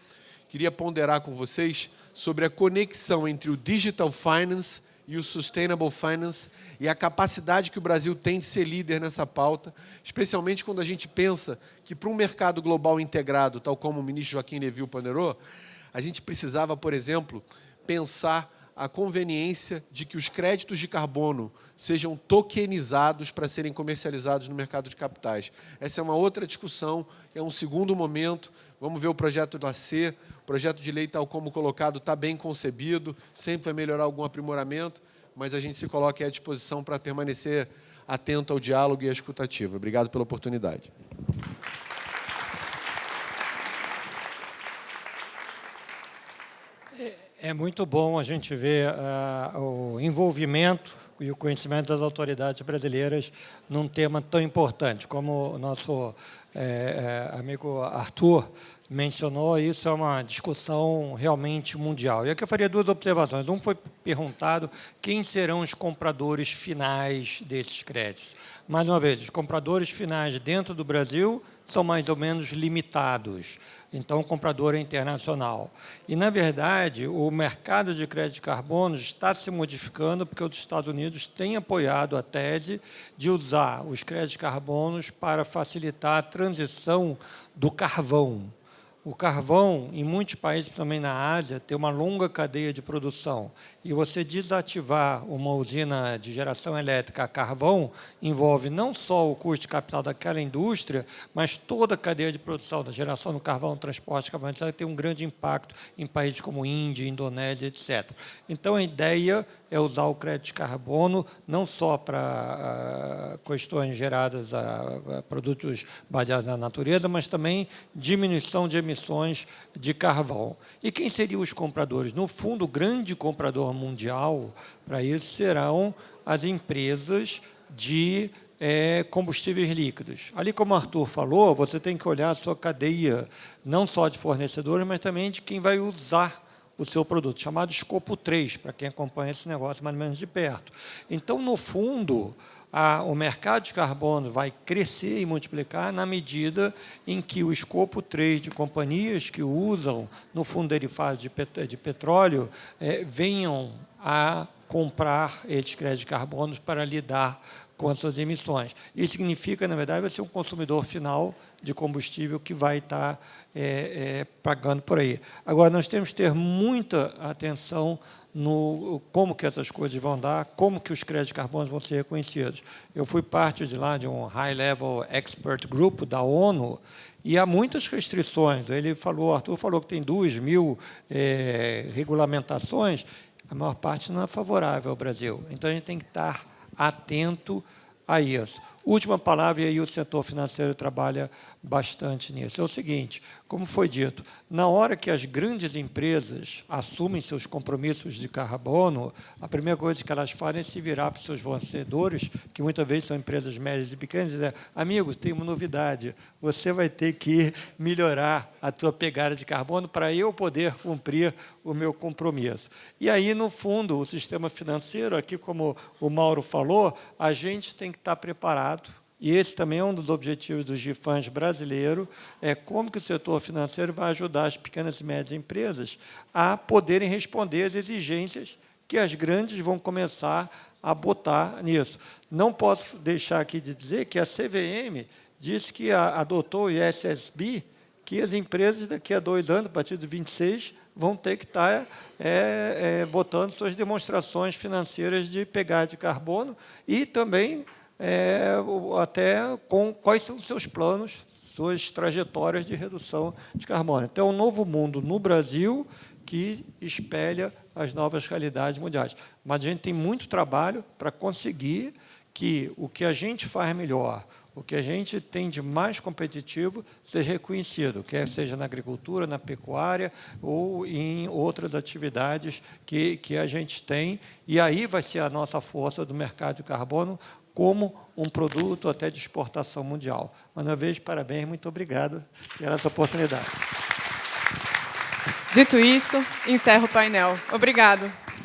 queria ponderar com vocês sobre a conexão entre o Digital Finance e o Sustainable Finance e a capacidade que o Brasil tem de ser líder nessa pauta, especialmente quando a gente pensa que, para um mercado global integrado, tal como o ministro Joaquim Levy ponderou, a gente precisava, por exemplo, pensar a conveniência de que os créditos de carbono sejam tokenizados para serem comercializados no mercado de capitais. Essa é uma outra discussão, é um segundo momento. Vamos ver o projeto da C. O projeto de lei, tal como colocado, está bem concebido, sempre vai melhorar algum aprimoramento, mas a gente se coloca à disposição para permanecer atento ao diálogo e à escutativa. Obrigado pela oportunidade. É muito bom a gente ver o envolvimento e o conhecimento das autoridades brasileiras num tema tão importante. Como o nosso amigo Arthur mencionou, isso é uma discussão realmente mundial. E aqui eu faria duas observações. Um foi perguntado quem serão os compradores finais desses créditos. Mais uma vez, os compradores finais dentro do Brasil são mais ou menos limitados. Então, o comprador é internacional. E, na verdade, o mercado de crédito de carbono está se modificando porque os Estados Unidos têm apoiado a tese de usar os créditos de carbono para facilitar a transição do carvão. O carvão, em muitos países, também na Ásia, tem uma longa cadeia de produção. E você desativar uma usina de geração elétrica a carvão envolve não só o custo de capital daquela indústria, mas toda a cadeia de produção, da geração do carvão, transporte, carvão, etc., tem um grande impacto em países como Índia, Indonésia, etc. Então, a ideia é usar o crédito de carbono não só para questões geradas a produtos baseados na natureza, mas também diminuição de emissões de carvão. E quem seriam os compradores? No fundo, o grande comprador mundial para isso serão as empresas de combustíveis líquidos. Ali, como o Arthur falou, você tem que olhar a sua cadeia, não só de fornecedores, mas também de quem vai usar o seu produto, chamado escopo 3, para quem acompanha esse negócio mais ou menos de perto. Então, no fundo, o mercado de carbono vai crescer e multiplicar na medida em que o escopo 3 de companhias que usam, no fundo, derivados de petróleo, venham a comprar esses créditos de carbono para lidar com as suas emissões. Isso significa, na verdade, vai ser um consumidor final de combustível que vai estar pagando por aí. Agora, nós temos que ter muita atenção no como que essas coisas vão dar, como que os créditos de carbono vão ser reconhecidos. Eu fui parte de um High Level Expert Group da ONU, e há muitas restrições. Arthur falou que tem 2.000 regulamentações, a maior parte não é favorável ao Brasil. Então, a gente tem que estar atento a isso. Última palavra, e aí o setor financeiro trabalha bastante nisso. É o seguinte, como foi dito, na hora que as grandes empresas assumem seus compromissos de carbono, a primeira coisa que elas fazem é se virar para os seus fornecedores, que muitas vezes são empresas médias e pequenas, e dizer, amigos, tem uma novidade, você vai ter que melhorar a sua pegada de carbono para eu poder cumprir o meu compromisso. E aí, no fundo, o sistema financeiro, aqui como o Mauro falou, a gente tem que estar preparado. E esse também é um dos objetivos dos GIFANs brasileiros, como que o setor financeiro vai ajudar as pequenas e médias empresas a poderem responder às exigências que as grandes vão começar a botar nisso. Não posso deixar aqui de dizer que a CVM disse que adotou o ISSB, que as empresas daqui a 2 anos, a partir de 26, vão ter que estar botando suas demonstrações financeiras de pegada de carbono e também até com quais são os seus planos, suas trajetórias de redução de carbono. Então, é um novo mundo no Brasil que espelha as novas realidades mundiais. Mas a gente tem muito trabalho para conseguir que o que a gente faz melhor, o que a gente tem de mais competitivo, seja reconhecido, quer seja na agricultura, na pecuária ou em outras atividades que a gente tem. E aí vai ser a nossa força do mercado de carbono como um produto até de exportação mundial. Mais uma vez, parabéns, muito obrigado pela essa oportunidade. Dito isso, encerro o painel. Obrigado.